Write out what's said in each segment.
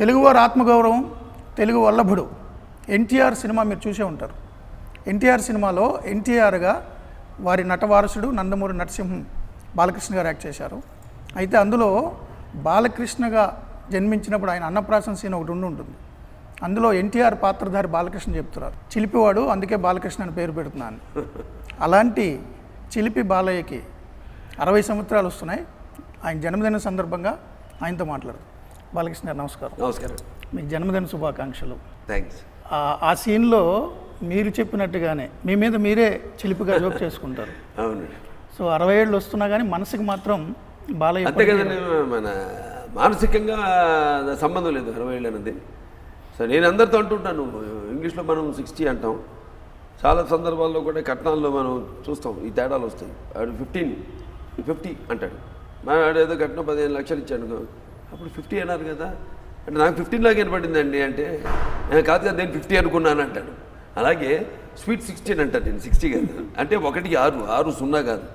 తెలుగువారి ఆత్మగౌరవం, తెలుగు వల్లభుడు ఎన్టీఆర్ సినిమా మీరు చూసే ఉంటారు. ఎన్టీఆర్ సినిమాలో ఎన్టీఆర్గా వారి నటవారసుడు నందమూరి నరసింహం బాలకృష్ణ గారు యాక్ట్ చేశారు. అయితే అందులో బాలకృష్ణగా జన్మించినప్పుడు ఆయన అన్నప్రాసన సీన్ ఒకటి ఉంటుంది. అందులో ఎన్టీఆర్ పాత్రధారి బాలకృష్ణ చెప్తున్నారు, చిలిపివాడు అందుకే బాలకృష్ణ అని పేరు పెడుతున్నాను. అలాంటి చిలిపి బాలయ్యకి 60 సంవత్సరాలు వస్తున్నాయి. ఆయన జన్మదిన సందర్భంగా ఆయనతో మాట్లాడదు. బాలకృష్ణ గారు నమస్కారం. నమస్కారం. మీకు జన్మదిన శుభాకాంక్షలు. థ్యాంక్స్. ఆ సీన్లో మీరు చెప్పినట్టుగానే మీ మీద మీరే చిలిపిగా జోక్ చేసుకుంటారు. అవును. సో 60 ఏళ్ళు వస్తున్నా కానీ మనసుకి మాత్రం బాలయ్య అంతే కదండి, మన మానసికంగా సంబంధం లేదు 60 ఏళ్ళు అనేది. సో నేను అందరితో అంటుంటాను, ఇంగ్లీష్లో మనం 60 అంటాం, చాలా సందర్భాల్లో కూడా కట్నాల్లో మనం చూస్తాం ఈ తేడాలు వస్తాయి. ఆడు 50 అంటాడు, ఆడు ఏదో కట్నం 15 లక్షలు ఇచ్చాడు, అప్పుడు 50 అన్నారు కదా అంటే నాకు 15 లాగా వినపడిందండి అంటే కాదు కదా నేను 50 అనుకున్నాను అంటాడు. అలాగే స్వీట్ 16 అంటాడు, నేను 60 కాదు అంటే 1కి 6 0 కాదు.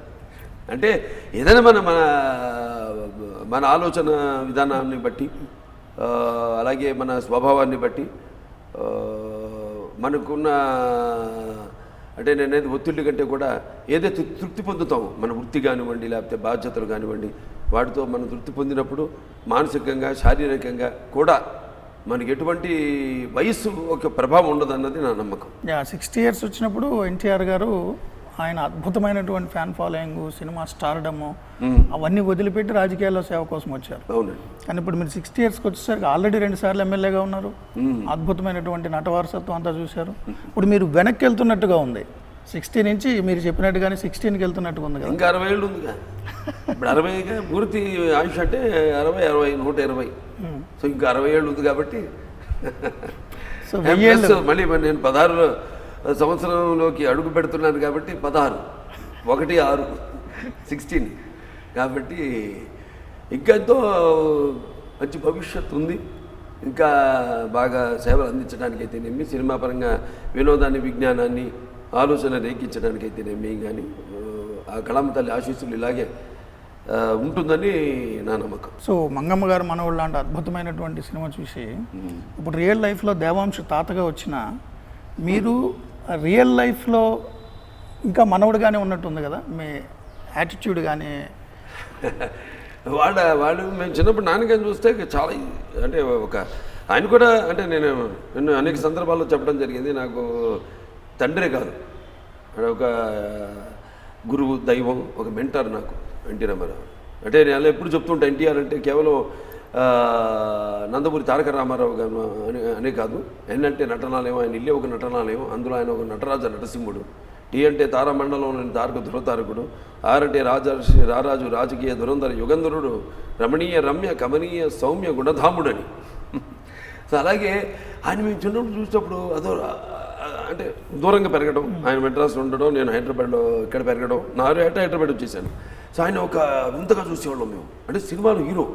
అంటే ఏదైనా మన ఆలోచన విధానాన్ని బట్టి, అలాగే మన స్వభావాన్ని బట్టి, మనకున్న అంటే నేనేది ఒత్తిడి కంటే కూడా ఏదైతే తృప్తి పొందుతామో మన వృత్తి కానివ్వండి, లేకపోతే బాధ్యతలు కానివ్వండి, వాటితో మనం తృప్తి పొందినప్పుడు మానసికంగా శారీరకంగా కూడా మనకి ఎటువంటి వయస్సు ఒక ప్రభావం ఉండదు అన్నది నా నమ్మకం. 60 ఇయర్స్ వచ్చినప్పుడు ఎన్టీఆర్ గారు ఆయన అద్భుతమైనటువంటి ఫ్యాన్ ఫాలోయింగ్, సినిమా స్టార్డమ్ అవన్నీ వదిలిపెట్టి రాజకీయాల్లో సేవ కోసం వచ్చారు. అవునండి. కానీ ఇప్పుడు మీరు 60 ఇయర్స్కి వచ్చేసరికి ఆల్రెడీ 2 సార్లు ఎమ్మెల్యేగా ఉన్నారు, అద్భుతమైనటువంటి నటవారసత్వం అంతా చూశారు. ఇప్పుడు మీరు వెనక్కి వెళ్తున్నట్టుగా ఉంది, 60 నుంచి మీరు చెప్పినట్టుగానే 16కి వెళ్తున్నట్టుగా ఉంది కదా. ఇంకా 60 ఏళ్ళు ఉందిగా. ఇప్పుడు 60గా పూర్తి ఆయుష్ అంటే 60, 120. సో ఇంకా 60 ఏళ్ళు ఉంది కాబట్టి సో మళ్ళీ నేను 16 సంవత్సరంలోకి అడుగు పెడుతున్నాను కాబట్టి 16, 1, 6, 16 కాబట్టి ఇంకా ఎంతో మంచి భవిష్యత్తు ఉంది. ఇంకా బాగా సేవలు అందించడానికి అయితేనేమి, సినిమా పరంగా వినోదాన్ని, విజ్ఞానాన్ని, ఆలోచన రేకించడానికి అయితేనేమి కానీ ఆ కళమ్మ తల్లి ఆశీస్సులు ఇలాగే ఉంటుందని నా నమ్మకం. సో మంగమ్మ గారు మనవాళ్ళు లాంటి అద్భుతమైనటువంటి సినిమా చూసి ఇప్పుడు రియల్ లైఫ్లో దేవాంశ తాతగా వచ్చిన మీరు రియల్ లైఫ్లో ఇంకా మనవుడుగానే ఉన్నట్టుంది కదా, మీ యాటిట్యూడ్ కానీ. వాళ్ళు మేము చిన్నప్పుడు నాన్నగారిని చూస్తే చాలా అంటే ఆయన కూడా అంటే నేను అనేక సందర్భాల్లో చెప్పడం జరిగింది, నాకు తండ్రే కాదు, ఒక గురువు, దైవం, ఒక మెంటర్ నాకు ఎన్టీ రామారావు. అంటే నేను ఎప్పుడు చెప్తుంటా, ఎన్టీఆర్ అంటే కేవలం నందమూరి తారక రామారావు గారు అనే కాదు, ఏంటంటే నటనాలయం, ఆయన ఇల్లే ఒక నటనాలయం, అందులో ఆయన ఒక నటరాజ నటసింహుడు, టీ అంటే తారామండలంలోని తారక ధృవతారకుడు, ఆర్ అంటే రారాజు రాజకీయ ధురంధర యుగంధరుడు, రమణీయ రమ్య కమనీయ సౌమ్య గుణధాముడని. సో అలాగే ఆయన మేము చిన్నప్పుడు చూసినప్పుడు అదో అంటే దూరంగా పెరగడం, ఆయన మెడ్రాస్లో ఉండడం, నేను హైదరాబాద్లో ఇక్కడ పెరగడం, నా హైదరాబాద్ వచ్చేసాను. సో ఆయన ఒక వింతగా చూసేవాళ్ళం మేము, అంటే సినిమాలో హీరో,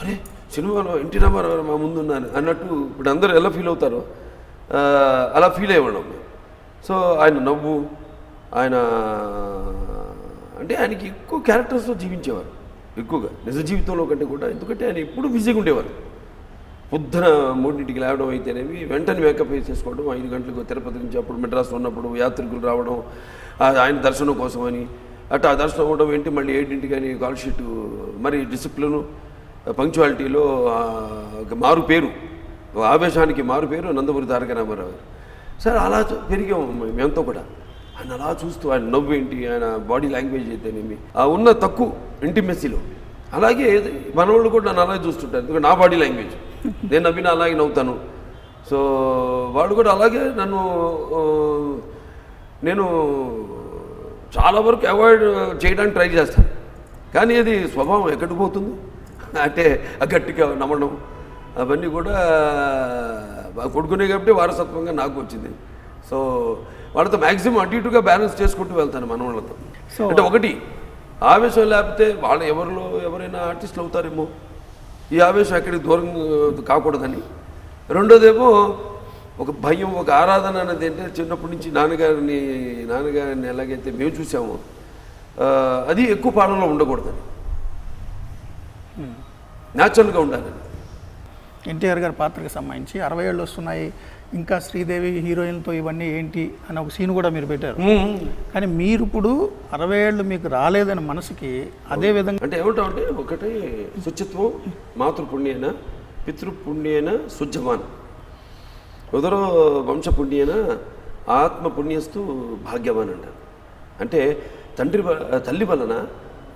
అరే సినిమాలో ఎన్టీ రామారావు మా ముందున్నాను అన్నట్టు ఇప్పుడు అందరూ ఎలా ఫీల్ అవుతారో అలా ఫీల్ అయ్యేవాళ్ళం మేము. సో ఆయన నవ్వు, ఆయన అంటే ఆయనకి ఎక్కువ క్యారెక్టర్స్లో జీవించేవారు, ఎక్కువగా నిజ జీవితంలో కంటే కూడా. ఎందుకంటే ఆయన ఎప్పుడు బిజీగా ఉండేవారు. పొద్దున 3ంటికి లేవడం అయితేనేమి, వెంటనే మేకప్ వేసేసుకోవడం, 5 గంటలకు తిరుపతి నుంచి అప్పుడు మెడ్రాస్లో ఉన్నప్పుడు యాత్రికులు రావడం ఆయన దర్శనం కోసమని, అటు ఆ దర్శనం అవ్వడం ఏంటి, మళ్ళీ 7ంటికి అని కాల్ షీటు, మరి డిసిప్లిను, పంక్చువాలిటీలో మారు పేరు, ఆవేశానికి మారు పేరు నందమూరి తారక రామారావు. సరే అలా పెరిగాము మేమంతా కూడా. ఆయన అలా చూస్తూ ఆయన నవ్వు ఏంటి, ఆయన బాడీ లాంగ్వేజ్ అయితేనేమి, ఆ ఉన్న తక్కువ ఇంటిమెసీలో. అలాగే మనవాళ్ళు కూడా నన్ను అలాగే చూస్తుంటారు, ఎందుకంటే నా బాడీ లాంగ్వేజ్, నేను నవ్వినా అలాగే నవ్వుతాను. సో వాళ్ళు కూడా అలాగే నన్ను, నేను చాలా వరకు అవాయిడ్ చేయడానికి ట్రై చేస్తాను, కానీ అది స్వభావం ఎక్కడికి పోతుంది అంటే గట్టిగా నమ్మడం అవన్నీ కూడా కొడుకునే కాబట్టి వారసత్వంగా నాకు వచ్చింది. సో వాళ్ళతో మ్యాక్సిమం అటు ఇటుగా బ్యాలెన్స్ చేసుకుంటూ వెళ్తాను మన వాళ్ళతో. అంటే ఒకటి ఆవేశం లేకపోతే వాళ్ళు ఎవరైనా ఆర్టిస్టులు అవుతారేమో, ఈ ఆవేశం ఎక్కడికి దూరం కాకూడదని. రెండోదేమో ఒక భయం, ఒక ఆరాధన అనేది ఏంటంటే చిన్నప్పటి నుంచి నాన్నగారిని ఎలాగైతే మేము చూసామో అది ఎక్కువ పాలనలో ఉండకూడదని, న్యాచురల్గా ఉండాలని. ఎన్టీఆర్ గారి పాత్రకి సంబంధించి 60 ఏళ్ళు వస్తున్నాయి, ఇంకా శ్రీదేవి హీరోయిన్తో ఇవన్నీ ఏంటి అని ఒక సీన్ కూడా మీరు పెట్టారు. కానీ మీరు ఇప్పుడు 60 ఏళ్ళు మీకు రాలేదని మనసుకి అదే విధంగా అంటే ఏమంటామంటే ఒకటి శుచిత్వం మాతృపుణ్యేన పితృపుణ్యేన శుద్ధమాన్ ఉదరో వంశపుణ్యేన ఆత్మపుణ్యస్తు భాగ్యవాన్ అంటారు. అంటే తల్లి వలన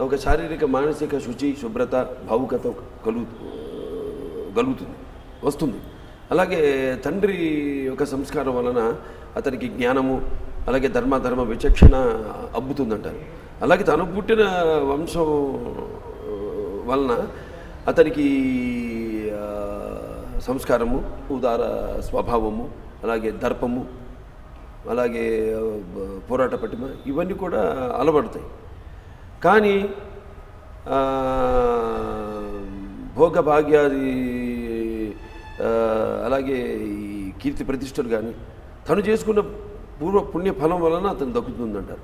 ఒక శారీరక మానసిక శుచి శుభ్రత భావుకత కలుగుతుంది వస్తుంది. అలాగే తండ్రి యొక్క సంస్కారం వలన అతనికి జ్ఞానము అలాగే ధర్మ విచక్షణ అబ్బుతుందంటారు. అలాగే తను పుట్టిన వంశం వలన అతనికి సంస్కారము ఉదార స్వభావము అలాగే దర్పము అలాగే పోరాట పటిమ ఇవన్నీ కూడా అలవడతాయి. కానీ భోగభాగ్యాది అలాగే ఈ కీర్తి ప్రతిష్టలు కానీ తను చేసుకున్న పుణ్య ఫలం వలన అతను దక్కుతుందంటారు.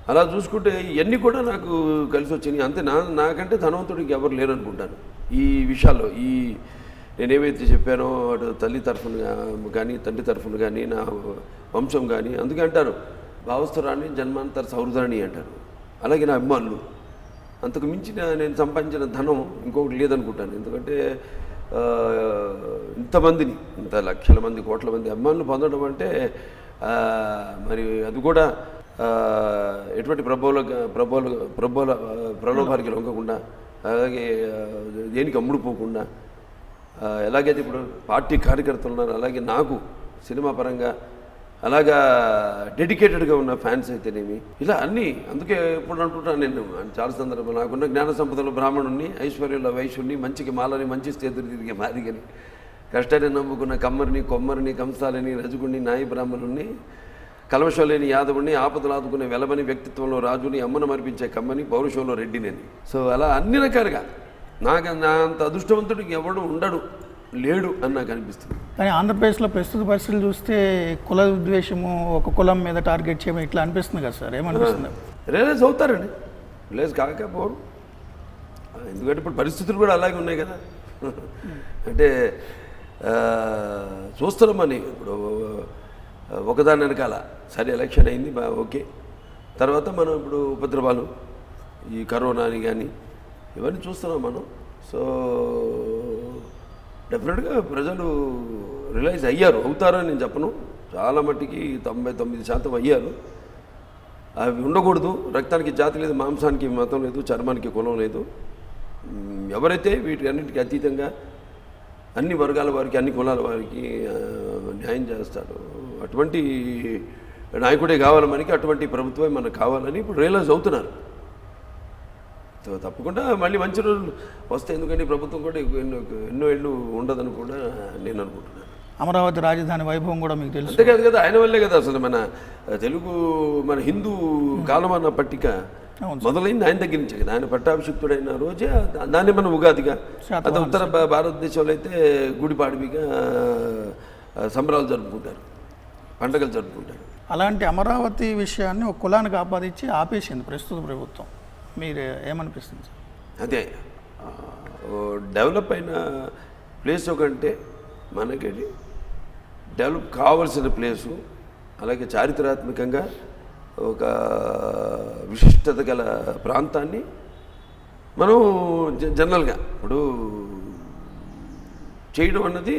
అలా చూసుకుంటే ఇవన్నీ కూడా నాకు కలిసి వచ్చినాయి. అంతే నాకంటే ధనవంతుడికి ఎవరు లేరు అనుకుంటాను ఈ విషయాల్లో. నేనేవైతే చెప్పానో అటు తల్లి తరఫున కానీ తండ్రి తరఫున కానీ నా వంశం కానీ అందుకే అంటారు భావస్థురాన్ని జన్మాంతర సౌహృదాన్ని అంటారు. అలాగే నా అభిమానులు అంతకు మించిన నేను సంపాదించిన ధనం ఇంకొకటి లేదనుకుంటాను. ఎందుకంటే ఇంతమందిని ఇంత లక్షల మంది కోట్ల మంది అభిమానులు పొందడం అంటే మరి అది కూడా ఎటువంటి ప్రలోభానికి లొంగకుండా అలాగే దేనికి అమ్ముడుపోకుండా ఎలాగైతే ఇప్పుడు పార్టీ కార్యకర్తలు ఉన్నారు అలాగే నాకు సినిమా పరంగా అలాగా డెడికేటెడ్గా ఉన్న ఫ్యాన్స్ అయితేనేమి ఇలా అన్నీ. అందుకే ఇప్పుడు అంటుంటాను నేను చాలా సందర్భంలో నాకున్న జ్ఞాన సంపదలో బ్రాహ్మణుణ్ణి ఐశ్వర్యంలో వైశ్యుణ్ణి మంచికి మాలని మంచి స్థితులు తిరిగే మాదిగని కష్టాన్ని నమ్ముకున్న కమ్మరిని కొమ్మరిని కంసాలని రజుగుణ్ణి నాయి బ్రాహ్మణుణ్ణి కలవశం లేని యాదవుని ఆపదలు ఆదుకునే వెలమని వ్యక్తిత్వంలో రాజుని అమ్మను మరిపించే కమ్మని పౌరుషంలో రెడ్డిని. సో అలా అన్ని రకాలుగా నా అంత అదృష్టవంతుడికి ఎవడు ఉండడు లేడు అని నాకు అనిపిస్తుంది. కానీ ఆంధ్రప్రదేశ్లో ప్రస్తుత పరిస్థితులు చూస్తే కుల ద్వేషము ఒక కులం మీద టార్గెట్ చేయడం ఇట్లా అనిపిస్తుంది కదా సార్, ఏమనిపిస్తుంది? రియలైజ్ అవుతారండి, రియలైజ్ కాకపోరు. ఎందుకంటే ఇప్పుడు పరిస్థితులు కూడా అలాగే ఉన్నాయి కదా. అంటే చూస్తున్నామని ఇప్పుడు ఒకదాని వెనకాల సరే ఎలక్షన్ అయింది ఓకే, తర్వాత మనం ఇప్పుడు ఉపద్రవాలు ఈ కరోనా అని కానీ ఇవన్నీ చూస్తున్నాం మనం. సో డెఫినెట్గా ప్రజలు రియలైజ్ అవుతారని నేను చెప్పను, చాలా మట్టికి 99% అయ్యారు. అవి ఉండకూడదు. రక్తానికి జాతి లేదు, మాంసానికి మతం లేదు, చర్మానికి కులం లేదు. ఎవరైతే వీటి అన్నింటికి అతీతంగా అన్ని వర్గాల వారికి అన్ని కులాల వారికి న్యాయం చేస్తాడు అటువంటి నాయకుడే కావాలి మనకి, అటువంటి ప్రభుత్వమే మనకు కావాలని ఇప్పుడు రియలైజ్ అవుతున్నారు. తప్పకుండా మళ్ళీ మంచి రోజులు వస్తాయి. ఎందుకంటే ప్రభుత్వం కూడా ఎన్నో ఏళ్ళు ఉండదని కూడా నేను అనుకుంటున్నాను. అమరావతి రాజధాని వైభవం కూడా మీకు తెలుసు. అంతే కాదు కదా, ఆయన వల్లే కదా అసలు మన తెలుగు మన హిందూ కాలమాన పట్టిక మొదలైంది ఆయన దగ్గర నుంచి కదా. ఆయన పట్టాభిషిక్తుడైన రోజే దాన్ని మనం ఉగాదిగా, అది ఉత్తర భారతదేశంలో అయితే గుడిపాడివిగా సంబరాలు జరుపుకుంటారు, పండుగలు జరుపుకుంటారు. అలాంటి అమరావతి విషయాన్ని ఒక కులానికి ఆపాదించి ఆపేసింది ప్రస్తుత ప్రభుత్వం. మీరు ఏమనిపిస్తుంది సార్? అదే డెవలప్ అయిన ప్లేస్ ఒకటే మనకి డెవలప్ కావాల్సిన ప్లేసు, అలాగే చారిత్రాత్మకంగా ఒక విశిష్టత గల ప్రాంతాన్ని మనం జనరల్గా ఇప్పుడు చేయడం అన్నది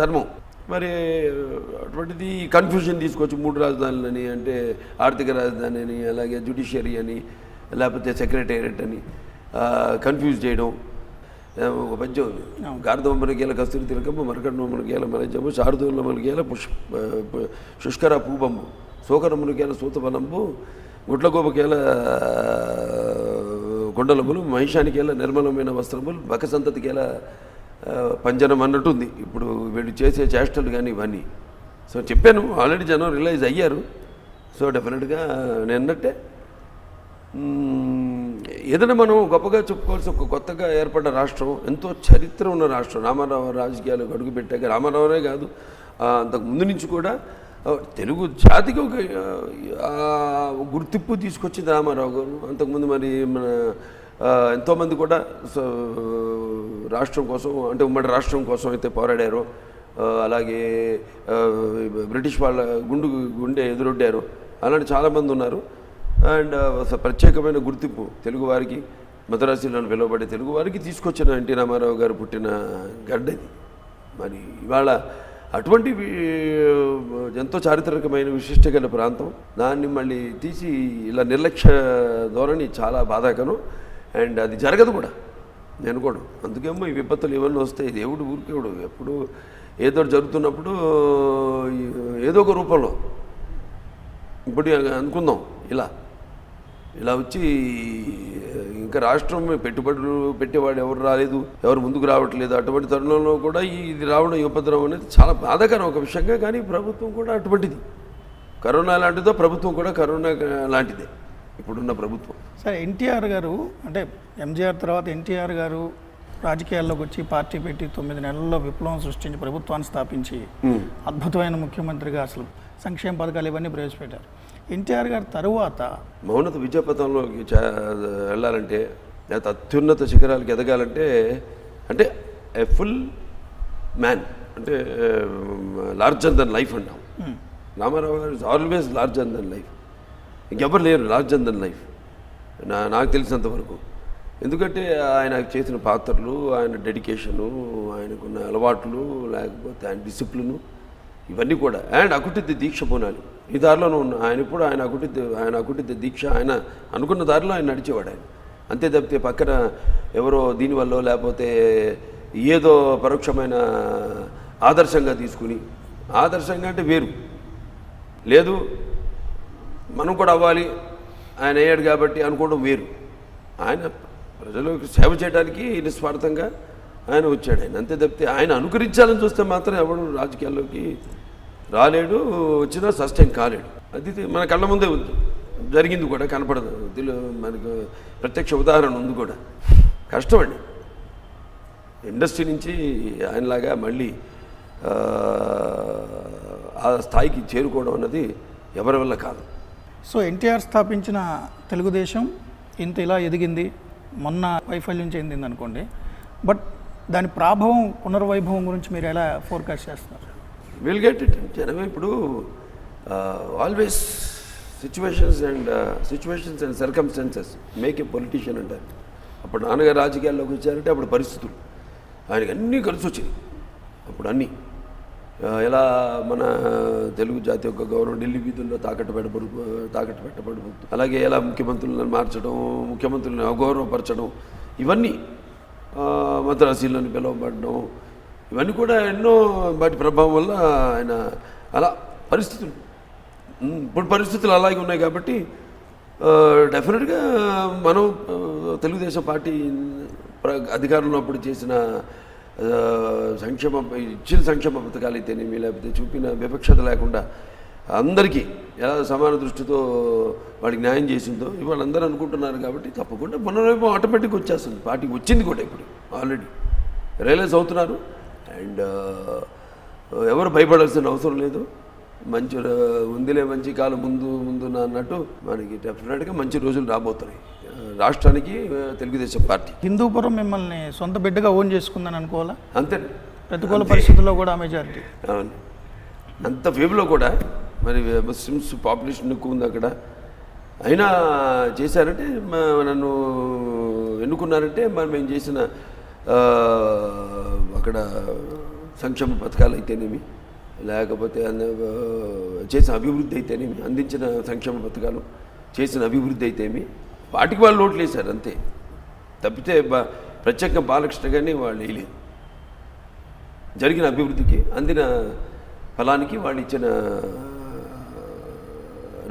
ధర్మం. మరి అటువంటిది కన్ఫ్యూజన్ తీసుకొచ్చి 3 రాజధానులని అంటే ఆర్థిక రాజధాని అని అలాగే జ్యుడిషియరీ అని లేకపోతే సెక్రటేరియట్ అని కన్ఫ్యూజ్ చేయడం. ఒక పద్యం ఉంది, గార్ధవమ్మనకేల కస్తూరి తిలకమ్మ మరకన్నమ్మనకేల మరజము శారదూలమ్మనకేల శుష్కర పూబంబు శోకరమ్మనకేల సూతబలంబు గుడ్లగోపకేల కొండలములు మహిషానికేల నిర్మలమైన వస్త్రములు బకసంతతికేల పంజనం అన్నట్టుంది ఇప్పుడు వీళ్ళు చేసే చేష్టలు కానీ ఇవన్నీ. సో చెప్పాను ఆల్రెడీ జనం రియలైజ్ అయ్యారు. సో డెఫినెట్గా నేను అన్నట్టే ఏదైనా మనం గొప్పగా చెప్పుకోవాల్సి ఒక కొత్తగా ఏర్పడ్డ రాష్ట్రం, ఎంతో చరిత్ర ఉన్న రాష్ట్రం. రామారావు రాజకీయాలు అడుగుపెట్టాక రామారావునే కాదు అంతకు ముందు నుంచి కూడా తెలుగు జాతికి ఒక గుర్తింపు తీసుకొచ్చింది రామారావు గారు. అంతకుముందు మరి మన ఎంతోమంది కూడా రాష్ట్రం కోసం అంటే ఉమ్మడి రాష్ట్రం కోసం అయితే పోరాడారో అలాగే బ్రిటిష్ వాళ్ళ గుండె ఎదురొడ్డారు అలాంటి చాలామంది ఉన్నారు. అండ్ ప్రత్యేకమైన గుర్తింపు తెలుగువారికి మద్రాసులో పిలువబడే తెలుగువారికి తీసుకొచ్చిన ఎన్టీ రామారావు గారు పుట్టిన గడ్డది. మరి ఇవాళ అటువంటి ఎంతో చారిత్రకమైన విశిష్ట గల ప్రాంతం దాన్ని మళ్ళీ తీసి ఇలా నిర్లక్ష్య ధోరణి చాలా బాధాకరం. అండ్ అది జరగదు కూడా నేను కూడా. అందుకేమో ఈ విపత్తులు ఇవన్నీ వస్తాయి. దేవుడు ఊరికేవుడు ఎప్పుడు ఏదో జరుగుతున్నప్పుడు ఏదో ఒక రూపంలో ఇప్పుడు అనుకుందాం ఇలా వచ్చి ఇంకా రాష్ట్రం పెట్టుబడులు పెట్టేవాడు ఎవరు రాలేదు, ఎవరు ముందుకు రావట్లేదు. అటువంటి తరుణంలో కూడా ఇది రావడం ఈ ఉపద్రవం అనేది చాలా బాధాకరం ఒక విషయంగా. కానీ ప్రభుత్వం కూడా అటువంటిది. కరోనా లాంటిదో ప్రభుత్వం కూడా కరోనా లాంటిదే ఇప్పుడున్న ప్రభుత్వం. సరే, ఎన్టీఆర్ గారు అంటే ఎంజీఆర్ తర్వాత ఎన్టీఆర్ గారు రాజకీయాల్లోకి వచ్చి పార్టీ పెట్టి 9 నెలల్లో విప్లవం సృష్టించి ప్రభుత్వాన్ని స్థాపించి అద్భుతమైన ముఖ్యమంత్రిగా అసలు సంక్షేమ పథకాలు ఇవన్నీ ప్రవేశపెట్టారు. ఎన్టీఆర్ గారి తరువాత మౌనత విజయపథంలోకి వెళ్ళాలంటే అత్యున్నత శిఖరాలకు ఎదగాలంటే అంటే ఏ ఫుల్ మ్యాన్ అంటే లార్జర్ దెన్ లైఫ్ అంటాం. రామారావు గారు is always larger than life. ఇంకెవరు లేరు లార్జర్ దెన్ లైఫ్ నాకు తెలిసినంత వరకు. ఎందుకంటే ఆయన చేసిన పాత్రలు, ఆయన డెడికేషను, ఆయనకున్న అలవాట్లు, లేకపోతే ఆయన డిసిప్లిను ఇవన్నీ కూడా. అండ్ అకుటిత దీక్ష పోనాలి ఈ దారిలోనూ ఉన్న ఆయన ఇప్పుడు ఆయన అకుటిత దీక్ష ఆయన అనుకున్న దారిలో ఆయన నడిచేవాడు ఆయన. అంతే తప్పితే పక్కన ఎవరో దీనివల్ల లేకపోతే ఏదో పరోక్షమైన ఆదర్శంగా తీసుకుని, ఆదర్శంగా అంటే వేరు లేదు మనం కూడా అవ్వాలి ఆయన అయ్యాడు కాబట్టి అనుకోవడం వేరు. ఆయన ప్రజలకు సేవ చేయడానికి నిస్వార్థంగా ఆయన వచ్చాడు ఆయన. అంతే తప్పితే ఆయన అనుకరించాలని చూస్తే మాత్రం ఎవడు రాజకీయాల్లోకి రాలేడు, వచ్చినా సస్టైన్ కాలేడు. అది మన కళ్ళ ముందే ఉంది, జరిగింది కూడా, కనపడదు. మనకు ప్రత్యక్ష ఉదాహరణ ఉంది కూడా. కష్టమండి ఇండస్ట్రీ నుంచి ఆయనలాగా మళ్ళీ ఆ స్థాయికి చేరుకోవడం అన్నది ఎవరి వల్ల కాదు. సో ఎన్టీఆర్ స్థాపించిన తెలుగుదేశం ఇంత ఇలా ఎదిగింది, మొన్న వైఫల్యం చెందింది అనుకోండి. బట్ దాని ప్రభావం పునర్వైభవం గురించి మీరు ఎలా ఫోర్కాస్ట్ చేస్తున్నారు? Will get it. జనమే ఇప్పుడు always situations and circumstances make a politician అంటారు. అప్పుడు నాన్నగారు రాజకీయాల్లోకి వచ్చారంటే అప్పుడు పరిస్థితులు ఆయనకి అన్నీ కలిసి వచ్చినాయి. అప్పుడు అన్నీ ఎలా మన తెలుగు జాతి యొక్క గౌరవం ఢిల్లీ వీధుల్లో తాకట్టు పెట్టబడుతుంది. అలాగే ఎలా ముఖ్యమంత్రులను మార్చడం, ముఖ్యమంత్రులను అగౌరవపరచడం, ఇవన్నీ మద్రాసీలను పిలువబడడం, ఇవన్నీ కూడా ఎన్నో వాటి ప్రభావం వల్ల ఆయన అలా పరిస్థితులు ఇప్పుడు పరిస్థితులు అలాగే ఉన్నాయి. కాబట్టి డెఫినెట్గా మనం తెలుగుదేశం పార్టీ అధికారంలో అప్పుడు చేసిన ఇచ్చిన సంక్షేమ పథకాలు అయితేనేమి, లేకపోతే చూపిన వివక్షత లేకుండా అందరికీ ఎలా సమాన దృష్టితో వాడికి న్యాయం చేసిందో ఇవాళ అందరూ అనుకుంటున్నారు. కాబట్టి తప్పకుండా పునర్వైపు ఆటోమేటిక్గా వచ్చేస్తుంది. పార్టీకి వచ్చింది కూడా ఇప్పుడు ఆల్రెడీ రియలైజ్ అవుతున్నారు. అండ్ ఎవరు భయపడాల్సిన అవసరం లేదు. మంచి ఉందిలే మంచి కాలం ముందు అన్నట్టు మనకి డెఫినెట్గా మంచి రోజులు రాబోతున్నాయి రాష్ట్రానికి తెలుగుదేశం పార్టీ. హిందూపురం మిమ్మల్ని సొంత బిడ్డగా ఓన్ చేసుకుందని అనుకోవాలా? అంతే. ప్రతికూల పరిస్థితుల్లో కూడా మెజారిటీ. అవును, అంత వేవ్లో కూడా మరి ముస్లిమ్స్ పాపులేషన్ ఎక్కువ ఉంది అక్కడ. అయినా చేశారంటే నన్ను ఎన్నుకున్నారంటే మరి మేము చేసిన అక్కడ సంక్షేమ పథకాలు అయితేనేమి, లేకపోతే చేసిన అభివృద్ధి అయితేనేమి, అందించిన సంక్షేమ పథకాలు చేసిన అభివృద్ధి అయితేమి వాటికి వాళ్ళు ఓట్లు వేశారు అంతే. తప్పితే ప్రత్యేకంగా బాలకృష్ణ గారిని వాళ్ళు వేయలేదు. జరిగిన అభివృద్ధికి అందిన ఫలానికి వాళ్ళు ఇచ్చిన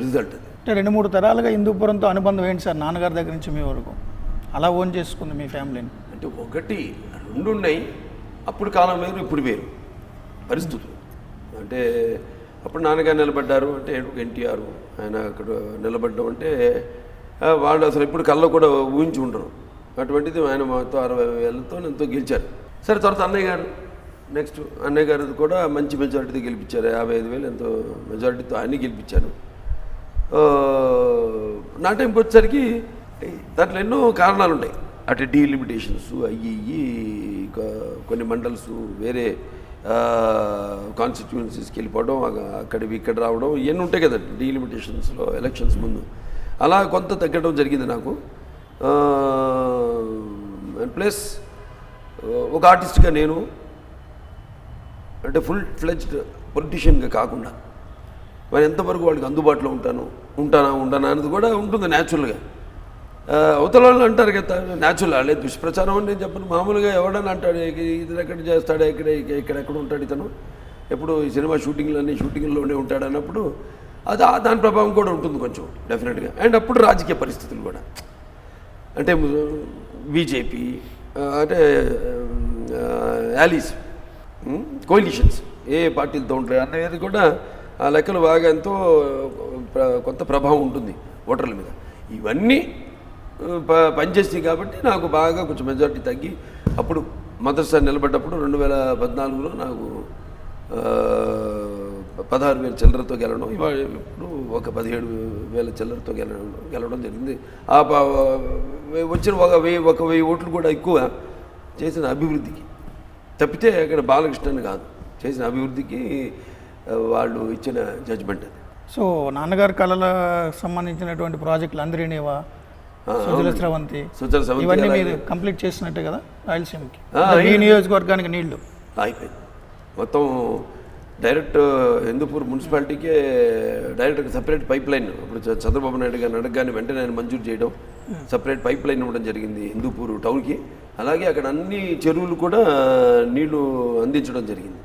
రిజల్ట్ అది. అంటే 2-3 తరాలుగా హిందూపురంతో అనుబంధం ఏంటి సార్? నాన్నగారి దగ్గర నుంచి మీ వరకు అలా ఓన్ చేసుకుంది మీ ఫ్యామిలీని? అంటే 1-2 ఉన్నాయి. అప్పుడు కాలం వేరు, ఇప్పుడు వేరు పరిస్థితులు. అంటే అప్పుడు నాన్నగారు నిలబడ్డారు అంటే ఎన్టీఆర్ ఆయన అక్కడ నిలబడ్డం అంటే వాళ్ళు అసలు ఇప్పుడు కళ్ళలో కూడా ఊహించి ఉండరు. అటువంటిది ఆయన మొత్తం 60,000తో ఎంతో గెలిచారు. సరే, తర్వాత అన్నయ్య గారు నెక్స్ట్ అన్నయ్య గారు కూడా మంచి మెజారిటీతో గెలిపించారు. 55,000 ఎంతో మెజారిటీతో ఆయన్ని గెలిపించారు. నా టైంకి వచ్చేసరికి దాంట్లో ఎన్నో కారణాలు ఉన్నాయి. అటు డీలిమిటేషన్స్ అయ్యి కొన్ని మండల్స్ వేరే కాన్స్టిట్యుయెన్సీస్కి వెళ్ళిపోవడం, అక్కడివి ఇక్కడ రావడం ఇవన్నీ ఉంటాయి కదా డీలిమిటేషన్స్లో ఎలక్షన్స్ ముందు. అలా కొంత తగ్గడం జరిగింది నాకు. ప్లస్ ఒక ఆర్టిస్ట్గా నేను అంటే ఫుల్ ఫ్లెజ్డ్ పొలిటీషియన్గా కాకుండా మరి ఎంతవరకు వాళ్ళకి అందుబాటులో ఉంటానా అనేది కూడా ఉంటుంది న్యాచురల్గా. అవతల వాళ్ళు అంటారు కదా న్యాచురల్, వాళ్ళే దుష్ప్రచారం అని నేను చెప్పను. మామూలుగా ఎవడని అంటాడు ఇది ఎక్కడ చేస్తాడు, ఎక్కడెక్కడ ఉంటాడు ఇతను, ఎప్పుడు ఈ సినిమా షూటింగ్లోనే ఉంటాడు అన్నప్పుడు అది దాని ప్రభావం కూడా ఉంటుంది కొంచెం డెఫినెట్గా. అండ్ అప్పుడు రాజకీయ పరిస్థితులు కూడా అంటే బీజేపీ అంటే యాలీస్ కోయిలిషన్స్ ఏ పార్టీలతో ఉంటాయి అనేది కూడా ఆ లెక్కలు బాగా ఎంతో కొంత ప్రభావం ఉంటుంది ఓటర్ల మీద. ఇవన్నీ పనిచేస్తాయి కాబట్టి నాకు బాగా కొంచెం మెజారిటీ తగ్గి అప్పుడు మొదటిసారి నిలబడ్డప్పుడు 2014లో నాకు 16,000 చిల్లరతో గెలవడం, ఇవాళ ఇప్పుడు ఒక 17,000 చిల్లరతో గెలవడం జరిగింది. వచ్చిన ఒక 1000 ఓట్లు కూడా ఎక్కువ చేసిన అభివృద్ధికి తప్పితే అక్కడ బాలకృష్ణన్ కాదు, చేసిన అభివృద్ధికి వాళ్ళు ఇచ్చిన జడ్జిమెంట్ అది. సో నాన్నగారి కళల సంబంధించినటువంటి ప్రాజెక్టులు అందరినేవా, సుజల స్రవంతి ఇవన్నీ మీరు కంప్లీట్ చేసినట్టే కదా రాయలసీమకి, ఈ నియోజకవర్గానికి నీళ్లు అయిపోయింది మొత్తం. డైరెక్ట్ హిందూపూర్ మున్సిపాలిటీకే డైరెక్ట్ సపరేట్ పైప్ లైన్ ఇప్పుడు చంద్రబాబు నాయుడు గారిని అడగగానే వెంటనే ఆయన మంజూరు చేయడం, సపరేట్ పైప్ లైన్ ఇవ్వడం జరిగింది హిందూపూర్ టౌన్కి. అలాగే అక్కడ అన్ని చెరువులు కూడా నీళ్లు అందించడం జరిగింది.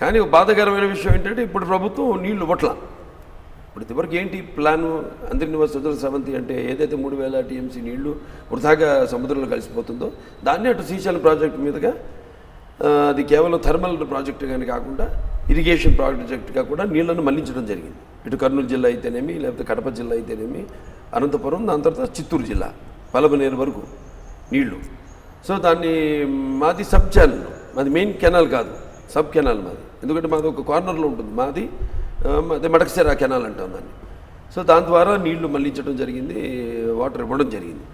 కానీ ఒక బాధాకరమైన విషయం ఏంటంటే ఇప్పుడు ప్రభుత్వం నీళ్లు ఇవ్వట్లా. ఇప్పుడు ఇంతవరకు ఏంటి ప్లాను, అందరినివాస్ సుజల స్రవంతి అంటే ఏదైతే 3,000 TMC నీళ్లు వృధాగా సముద్రంలో కలిసిపోతుందో దాన్ని అటు శ్రీశైలం ప్రాజెక్టు మీదుగా అది కేవలం థర్మల్ ప్రాజెక్టుగానే కాకుండా ఇరిగేషన్ ప్రాజెక్టుగా కూడా నీళ్లను మళ్లించడం జరిగింది. ఇటు కర్నూలు జిల్లా అయితేనేమి, లేకపోతే కడప జిల్లా అయితేనేమి, అనంతపురం, దాని తర్వాత చిత్తూరు జిల్లా పలమనేరు వరకు నీళ్లు. సో దాన్ని మాది సబ్ ఛానల్, మాది మెయిన్ కెనాల్ కాదు, సబ్ కెనాల్ మాది. ఎందుకంటే మాది ఒక కార్నర్లో ఉంటుంది, మాది అదే మడకశిర కెనాల్ అంటాం దాన్ని. సో దాని ద్వారా నీళ్లు మళ్లించడం జరిగింది, వాటర్ ఇవ్వడం జరిగింది.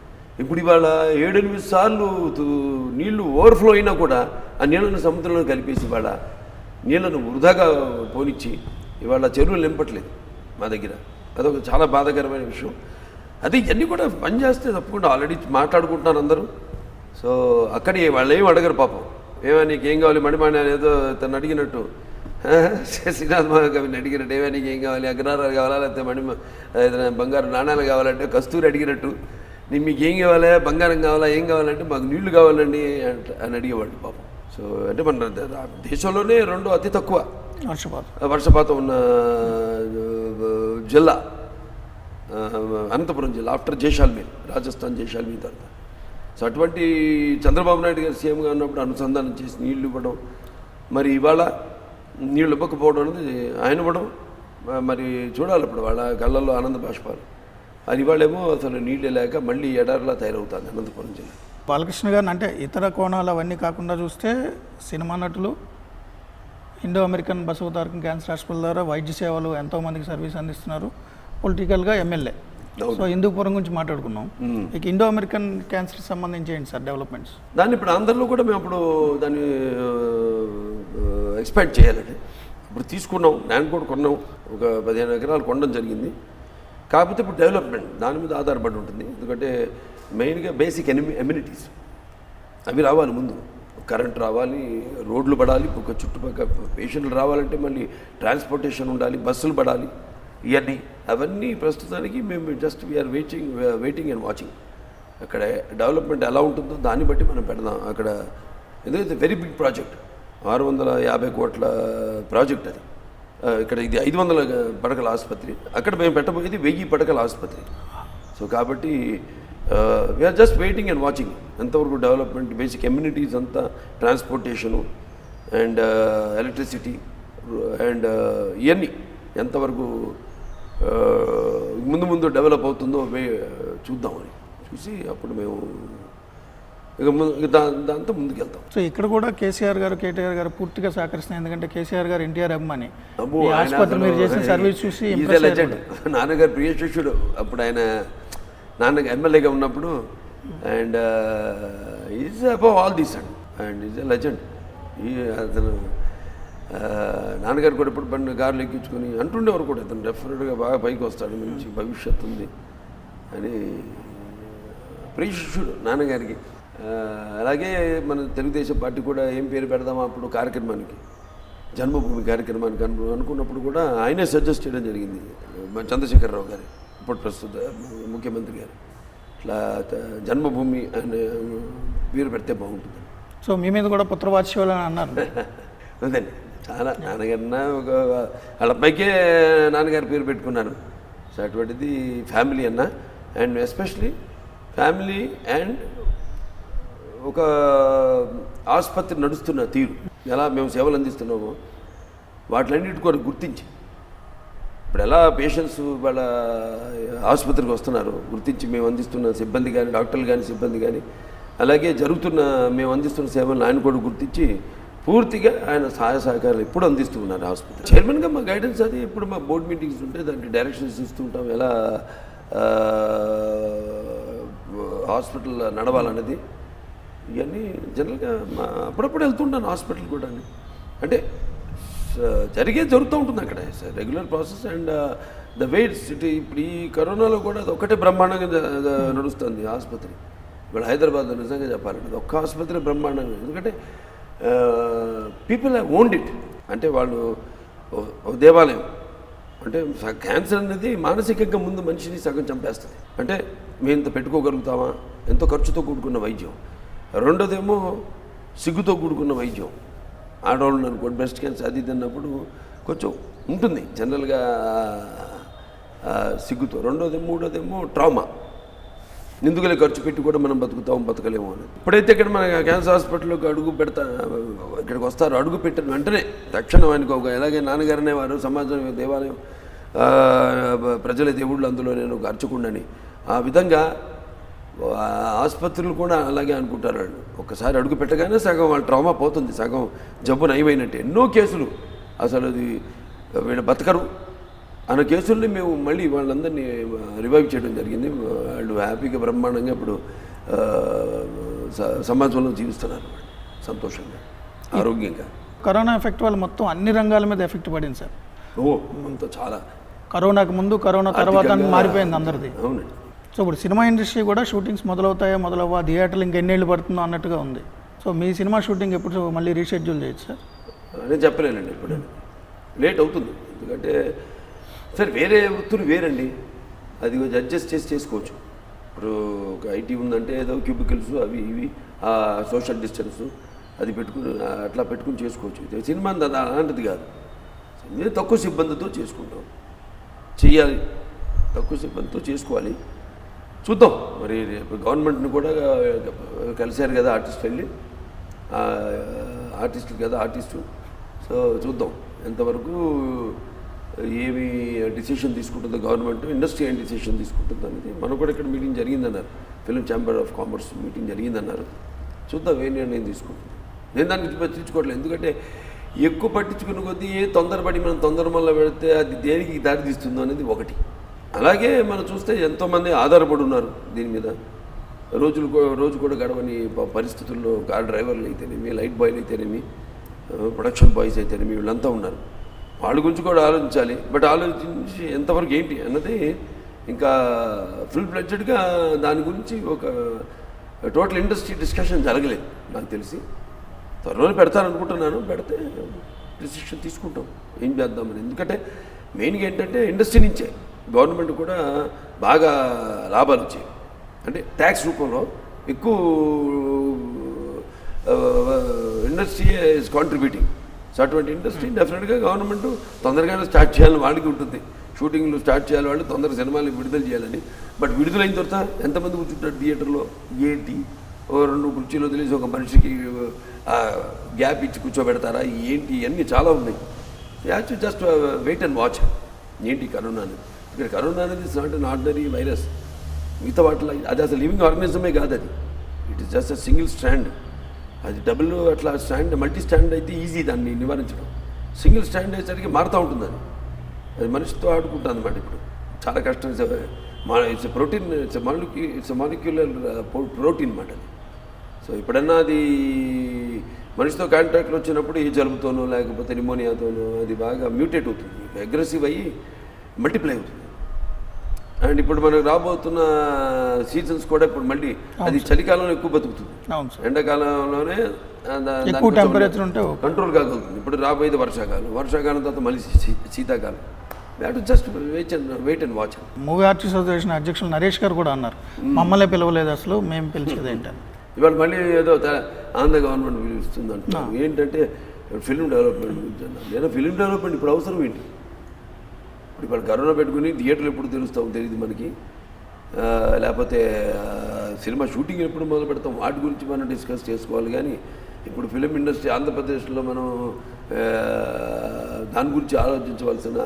ఇప్పుడు ఇవాళ 7-8 సార్లు నీళ్లు ఓవర్ఫ్లో అయినా కూడా ఆ నీళ్ళను సముద్రంలో కలిపేసి ఇవాళ నీళ్లను వృధాగా పోనిచ్చి ఇవాళ చెరువులు నింపట్లేదు మా దగ్గర. అదొక చాలా బాధాకరమైన విషయం. అది ఇవన్నీ కూడా పనిచేస్తే తప్పకుండా ఆల్రెడీ మాట్లాడుకుంటున్నారు అందరూ. సో అక్కడి వాళ్ళు ఏం అడగరు పాపం, నీకు ఏం కావాలి మణిమాణి ఏదో తను అడిగినట్టు, శ్రీనాథ్ మహాకవిని అడిగినట్టు నీకు ఏం కావాలి, అగ్రహారాలు కావాలా, లేకపోతే ఏదైనా బంగారు నాణాలు కావాలంటే కస్తూరి అడిగినట్టు మీకు ఏం కావాలా, బంగారం కావాలా, ఏం కావాలంటే మాకు నీళ్లు కావాలండి అని అడిగేవాళ్ళు పాపం. సో అంటే మన దేశంలోనే 2 అతి తక్కువ వర్షపాతం ఉన్న జిల్లా అనంతపురం జిల్లా, ఆఫ్టర్ జైసాల్మేర్, రాజస్థాన్ జైసాల్మేర్ తర్వాత. సో అటువంటి చంద్రబాబు నాయుడు గారు సీఎంగా ఉన్నప్పుడు అనుసంధానం చేసి నీళ్లు ఇవ్వడం, మరి ఇవాళ నీళ్ళు ఇవ్వకపోవడం అనేది ఆయన ఇవ్వడం, మరి చూడాలి ఇప్పుడు వాళ్ళ కళ్ళల్లో ఆనంద బాష్పాలు. అది ఇవాళేమో అసలు నీళ్ళు లేక మళ్ళీ ఎడారిలా తయారవుతుంది అనంతపురం జిల్లా. బాలకృష్ణ గారిని అంటే ఇతర కోణాలు అవన్నీ కాకుండా చూస్తే సినిమా నటులు, Indo American Basavatarakam cancer hospital ద్వారా వైద్య సేవలు ఎంతోమందికి సర్వీస్ అందిస్తున్నారు, పొలిటికల్గా ఎమ్మెల్యే. సో హిందూపురం గురించి మాట్లాడుకున్నాం, ఇక ఇండో అమెరికన్ క్యాన్సర్ సంబంధించి ఏంటి సార్ డెవలప్మెంట్స్? దాన్ని ఇప్పుడు ఆంధ్రలో కూడా మేము అప్పుడు దాన్ని ఎక్స్పాండ్ చేయాలండి. ఇప్పుడు తీసుకున్నాం, ల్యాండ్ కూడా కొన్నాం, ఒక 15 ఎకరాలు కొనడం జరిగింది. కాకపోతే ఇప్పుడు డెవలప్మెంట్ దాని మీద ఆధారపడి ఉంటుంది. ఎందుకంటే మెయిన్గా బేసిక్ ఎమ్యూనిటీస్ అవి రావాలి ముందు, కరెంట్ రావాలి, రోడ్లు పడాలి, ఒక చుట్టుపక్కల పేషెంట్లు రావాలంటే మళ్ళీ ట్రాన్స్పోర్టేషన్ ఉండాలి, బస్సులు పడాలి, ఇవన్నీ అవన్నీ ప్రస్తుతానికి మేము just we are waiting and watching. అక్కడ డెవలప్మెంట్ ఎలా ఉంటుందో దాన్ని బట్టి మనం పెడదాం అక్కడ. ఎందుకంటే వెరీ బిగ్ ప్రాజెక్ట్, 650 కోట్ల ప్రాజెక్ట్ అది. ఇక్కడ ఇది 500 పడకల ఆసుపత్రి, అక్కడ మేము పెట్టబోయేది 1000 పడకల ఆసుపత్రి. సో కాబట్టి we are just waiting and watching ఎంతవరకు డెవలప్మెంట్, బేసిక్ కమ్యూనిటీస్ అంతా, ట్రాన్స్పోర్టేషను అండ్ ఎలక్ట్రిసిటీ అండ్ ఇవన్నీ ఎంతవరకు ముందు డెవలప్ అవుతుందో చూద్దామని చూసి అప్పుడు మేము ఇక దాంతో ముందుకెళ్తాం. సో ఇక్కడ కూడా కేసీఆర్ గారు, కేటీఆర్ గారు పూర్తిగా సహకరిస్తున్నాయి. ఎందుకంటే కేసీఆర్ గారు ఎన్టీఆర్ అభిమాని, ఆసుపత్రి మీరు చేసిన సర్వీస్ చూసి లెజెండ్. నాన్నగారు ప్రియ శిష్యుడు. అప్పుడు ఆయన ఎమ్మెల్యేగా ఉన్నప్పుడు and is above all these and is a legend. ఈ అతను నాన్నగారు కూడా ఇప్పుడు బండి కార్లు ఎక్కించుకొని అంటుండేవారు కూడా, అతను డెఫినెట్గా బాగా పైకి వస్తాడు, మంచి భవిష్యత్తు ఉంది అని ప్రియశిష్యుడు నాన్నగారికి. అలాగే మన తెలుగుదేశం పార్టీ కూడా ఏం పేరు పెడదామా అప్పుడు కార్యక్రమానికి, జన్మభూమి కార్యక్రమానికి అనుకున్నప్పుడు కూడా ఆయనే సజెస్ట్ చేయడం జరిగింది, చంద్రశేఖరరావు గారు, ఇప్పుడు ప్రస్తుత ముఖ్యమంత్రి గారు. ఇట్లా జన్మభూమి అనే పేరు పెడితే బాగుంటుంది. సో మీ మీద కూడా పుత్రవాత్సల్యం అని అన్నారు. అదండి, చాలా నాన్నగారిన ఒక వాళ్ళ అబ్బాయికే నాన్నగారి పేరు పెట్టుకున్నాను. సో అటువంటిది ఫ్యామిలీ అన్న, అండ్ ఎస్పెషలీ ఫ్యామిలీ అండ్ ఒక ఆసుపత్రి నడుస్తున్న తీరు, ఎలా మేము సేవలు అందిస్తున్నామో వాటిలన్నిటి కూడా గుర్తించి, ఇప్పుడు ఎలా పేషెంట్స్ వాళ్ళ ఆసుపత్రికి వస్తున్నారు గుర్తించి మేము అందిస్తున్న సిబ్బంది కానీ, డాక్టర్లు కానీ, సిబ్బంది కానీ, అలాగే జరుగుతున్న మేము అందిస్తున్న సేవలను ఆయన కూడా గుర్తించి పూర్తిగా ఆయన సహాయ సహకారాలు ఎప్పుడు అందిస్తూ ఉన్నారు. హాస్పిటల్ చైర్మన్గా మా గైడెన్స్ అది, ఇప్పుడు మా బోర్డు మీటింగ్స్ ఉంటే దానికి డైరెక్షన్స్ ఇస్తూ ఉంటాం, ఎలా హాస్పిటల్ నడవాలనేది. ఇవన్నీ జనరల్గా అప్పుడప్పుడు వెళ్తుంటాను హాస్పిటల్ కూడా. అంటే జరుగుతూ ఉంటుంది అక్కడ regular process. And the weights ఇప్పుడు ఈ కరోనాలో కూడా అది ఒక్కటే బ్రహ్మాండంగా నడుస్తుంది ఆసుపత్రి. ఇప్పుడు హైదరాబాద్లో నిజంగా చెప్పాలంటే ఒక్క ఆసుపత్రి బ్రహ్మాండంగా, ఎందుకంటే పీపుల్ హ్యావ్ ఓన్డ్ ఇట్. అంటే వాళ్ళు దేవాలయం అంటే క్యాన్సర్ అనేది మానసికంగా ముందు మనిషిని సగం చంపేస్తుంది. అంటే మేము ఇంత పెట్టుకోగలుగుతామా, ఎంతో ఖర్చుతో కూడుకున్న వైద్యం. రెండోదేమో సిగ్గుతో కూడుకున్న వైద్యం. ఆడవాళ్ళు అనుకోండి బ్రెస్ట్ క్యాన్సర్ అది తిన్నప్పుడు కొంచెం ఉంటుంది జనరల్గా సిగ్గుతో. మూడోదేమో ట్రామా, ఎందుకులే ఖర్చు పెట్టి కూడా మనం బతకలేము అని. ఇప్పుడైతే ఇక్కడ మన క్యాన్సర్ హాస్పిటల్లోకి ఇక్కడికి వస్తారు, అడుగు పెట్టిన వెంటనే తక్షణం ఆయనకు ఒక, ఎలాగే నాన్నగారనే వారు సమాజం దేవాలయం ప్రజల దేవుళ్ళు, అందులో నేను ఒక అర్చకుండని, ఆ విధంగా ఆసుపత్రులు కూడా అలాగే అనుకుంటారు. వాళ్ళు ఒక్కసారి అడుగు పెట్టగానే సగం వాళ్ళ ట్రామా పోతుంది, సగం జబ్బు నయమైనట్టు. ఎన్నో కేసులు అసలు అది వీళ్ళు బతకరు అన్న కేసుల్ని మేము మళ్ళీ వాళ్ళందరినీ రివైవ్ చేయడం జరిగింది. వాళ్ళు హ్యాపీగా బ్రహ్మాండంగా ఇప్పుడు సమాజంలో జీవిస్తున్నారు సంతోషంగా, ఆరోగ్యంగా. కరోనా ఎఫెక్ట్ వల్ల మొత్తం అన్ని రంగాల మీద ఎఫెక్ట్ పడింది సార్. అంత చాలా కరోనాకు ముందు కరోనా తర్వాత మారిపోయింది అందరిది. అవునండి. సో ఇప్పుడు సినిమా ఇండస్ట్రీ కూడా షూటింగ్స్ మొదలవ్వా, థియేటర్లు ఇంకెన్నేళ్ళు పడుతుందో అన్నట్టుగా ఉంది. సో మీ సినిమా షూటింగ్ ఎప్పుడు మళ్ళీ రీషెడ్యూల్ చేయొచ్చు సార్? నేను చెప్పలేనండి, ఇప్పుడు లేట్ అవుతుంది. ఎందుకంటే సరే వేరే వృత్తులు వేరండి, అది కొంచెం అడ్జస్ట్ చేసుకోవచ్చు. ఇప్పుడు ఒక ఐటీ ఉందంటే ఏదో క్యూబికల్స్ అవి ఇవి సోషల్ డిస్టెన్స్ అది అట్లా పెట్టుకుని చేసుకోవచ్చు. సినిమా అలాంటిది కాదు, సినిమా తక్కువ సిబ్బందితో చేసుకుంటాం, చెయ్యాలి, తక్కువ సిబ్బందితో చేసుకోవాలి. చూద్దాం మరి రేపు గవర్నమెంట్ని కూడా కలిశారు కదా ఆర్టిస్టులు, వెళ్ళి ఆర్టిస్టులు కదా ఆర్టిస్టు. సో చూద్దాం ఎంతవరకు ఏమి డిసిషన్ తీసుకుంటుందో గవర్నమెంట్, ఇండస్ట్రీ ఏం డిసిషన్ తీసుకుంటుందో అనేది. మనకు కూడా ఇక్కడ మీటింగ్ జరిగిందన్నారు, film chamber of commerce meeting జరిగిందన్నారు. చూద్దాం ఏ నిర్ణయం తీసుకుంటుంది. నేను దానికి పట్టించుకోవట్లేదు, ఎందుకంటే ఎక్కువ పట్టించుకున్న కొద్దీ తొందరపడి మనం తొందర వల్ల పెడితే అది దేనికి దారి తీస్తుందో అనేది ఒకటి. అలాగే మనం చూస్తే ఎంతోమంది ఆధారపడి ఉన్నారు దీని మీద, రోజు కూడా గడవని పరిస్థితుల్లో కార్ డ్రైవర్లు అయితేనేమి, లైట్ బాయ్లు అయితేనేమి, ప్రొడక్షన్ బాయ్స్ అయితేనేమి, వీళ్ళంతా ఉన్నారు. వాళ్ళ గురించి కూడా ఆలోచించాలి. బట్ ఆలోచించి ఎంతవరకు ఏంటి అన్నది ఇంకా ఫుల్ ఫ్లెడ్జెడ్గా దాని గురించి ఒక టోటల్ ఇండస్ట్రీ డిస్కషన్ జరగలేదు నాకు తెలిసి. త్వరలో పెడతారనుకుంటున్నాను, పెడితే డిసిషన్ తీసుకుంటాం ఏం చేద్దామని. ఎందుకంటే మెయిన్గా ఏంటంటే ఇండస్ట్రీ నుంచే గవర్నమెంట్ కూడా బాగా లాభాలు వచ్చాయి, అంటే ట్యాక్స్ రూపంలో ఎక్కువ ఇండస్ట్రీ ఈజ్ కాంట్రిబ్యూటింగ్. సో అటువంటి ఇండస్ట్రీ డెఫినెట్గా గవర్నమెంట్ తొందరగానే స్టార్ట్ చేయాలని వాళ్ళకి ఉంటుంది. షూటింగ్లు స్టార్ట్ చేయాలి వాళ్ళు, తొందరగా సినిమాలు విడుదల చేయాలని. బట్ విడుదలైన తర్వాత ఎంతమంది కూర్చుంటారు థియేటర్లో, ఏంటి ఓ 2 కుర్చీలు వదిలేసి ఒక మనిషికి గ్యాప్ ఇచ్చి కూర్చోబెడతారా ఏంటి, ఇవన్నీ చాలా ఉన్నాయి. As just wait and watch ఏంటి కరోనా అనేది. ఇక్కడ కరోనా అనేది it's not an ordinary virus. మిగతా వాటిలో అది అసలు లివింగ్ ఆర్గనిజమే కాదు, అది it is just a single strand. అది డబుల్ అట్లా స్టాండ్, మల్టీ స్టాండ్ అయితే ఈజీ దాన్ని నివారించడం. సింగిల్ స్టాండ్ అయ్యేసరికి మారుతూ ఉంటుంది, అది మనిషితో ఆడుకుంటుంది అన్నమాట. ఇప్పుడు చాలా కష్టం. It's protein, its molecular protein మాట అది. సో ఎప్పుడన్నా అది మనిషితో కాంటాక్ట్లో వచ్చినప్పుడు ఈ జలుబుతోనో లేకపోతే నిమోనియాతోనో అది బాగా మ్యూటేట్ అవుతుంది, అగ్రెసివ్ అయ్యి మల్టిప్లై అవుతుంది. అండ్ ఇప్పుడు మనకు రాబోతున్న సీజన్స్ కూడా ఇప్పుడు మళ్ళీ అది చలికాలంలో ఎక్కువ బతుకుతుంది, ఎండాకాలంలోనే ఎక్కువ టెంపరేచర్ ఉంటే కంట్రోల్ కాగలుగుతుంది. ఇప్పుడు రాబోయేది వర్షాకాలం తర్వాత మళ్ళీ శీతాకాలం. That just wait and watch. Movie artist association అధ్యక్షులు నరేష్ గారు కూడా అన్నారు, మమ్మల్ని పిలవలేదు అసలు, మేము పిలిచేది ఏంటని. ఇవాళ మళ్ళీ ఏదో ఆంధ్ర గవర్నమెంట్ పిలుస్తుంది అంటున్నాం. ఏంటంటే ఫిల్మ్ డెవలప్మెంట్ గురించి అన్నారు. లేదా ఫిల్మ్ డెవలప్మెంట్ ఇప్పుడు అవసరం ఏంటి? ఇప్పుడు కరోనా పెట్టుకుని థియేటర్లు ఎప్పుడు తెలుస్తాం తెలియదు మనకి, లేకపోతే సినిమా షూటింగ్ ఎప్పుడు మొదలు పెడతాం, వాటి గురించి మనం డిస్కస్ చేసుకోవాలి. కానీ ఇప్పుడు ఫిలిం ఇండస్ట్రీ ఆంధ్రప్రదేశ్లో మనం దాని గురించి ఆలోచించవలసిన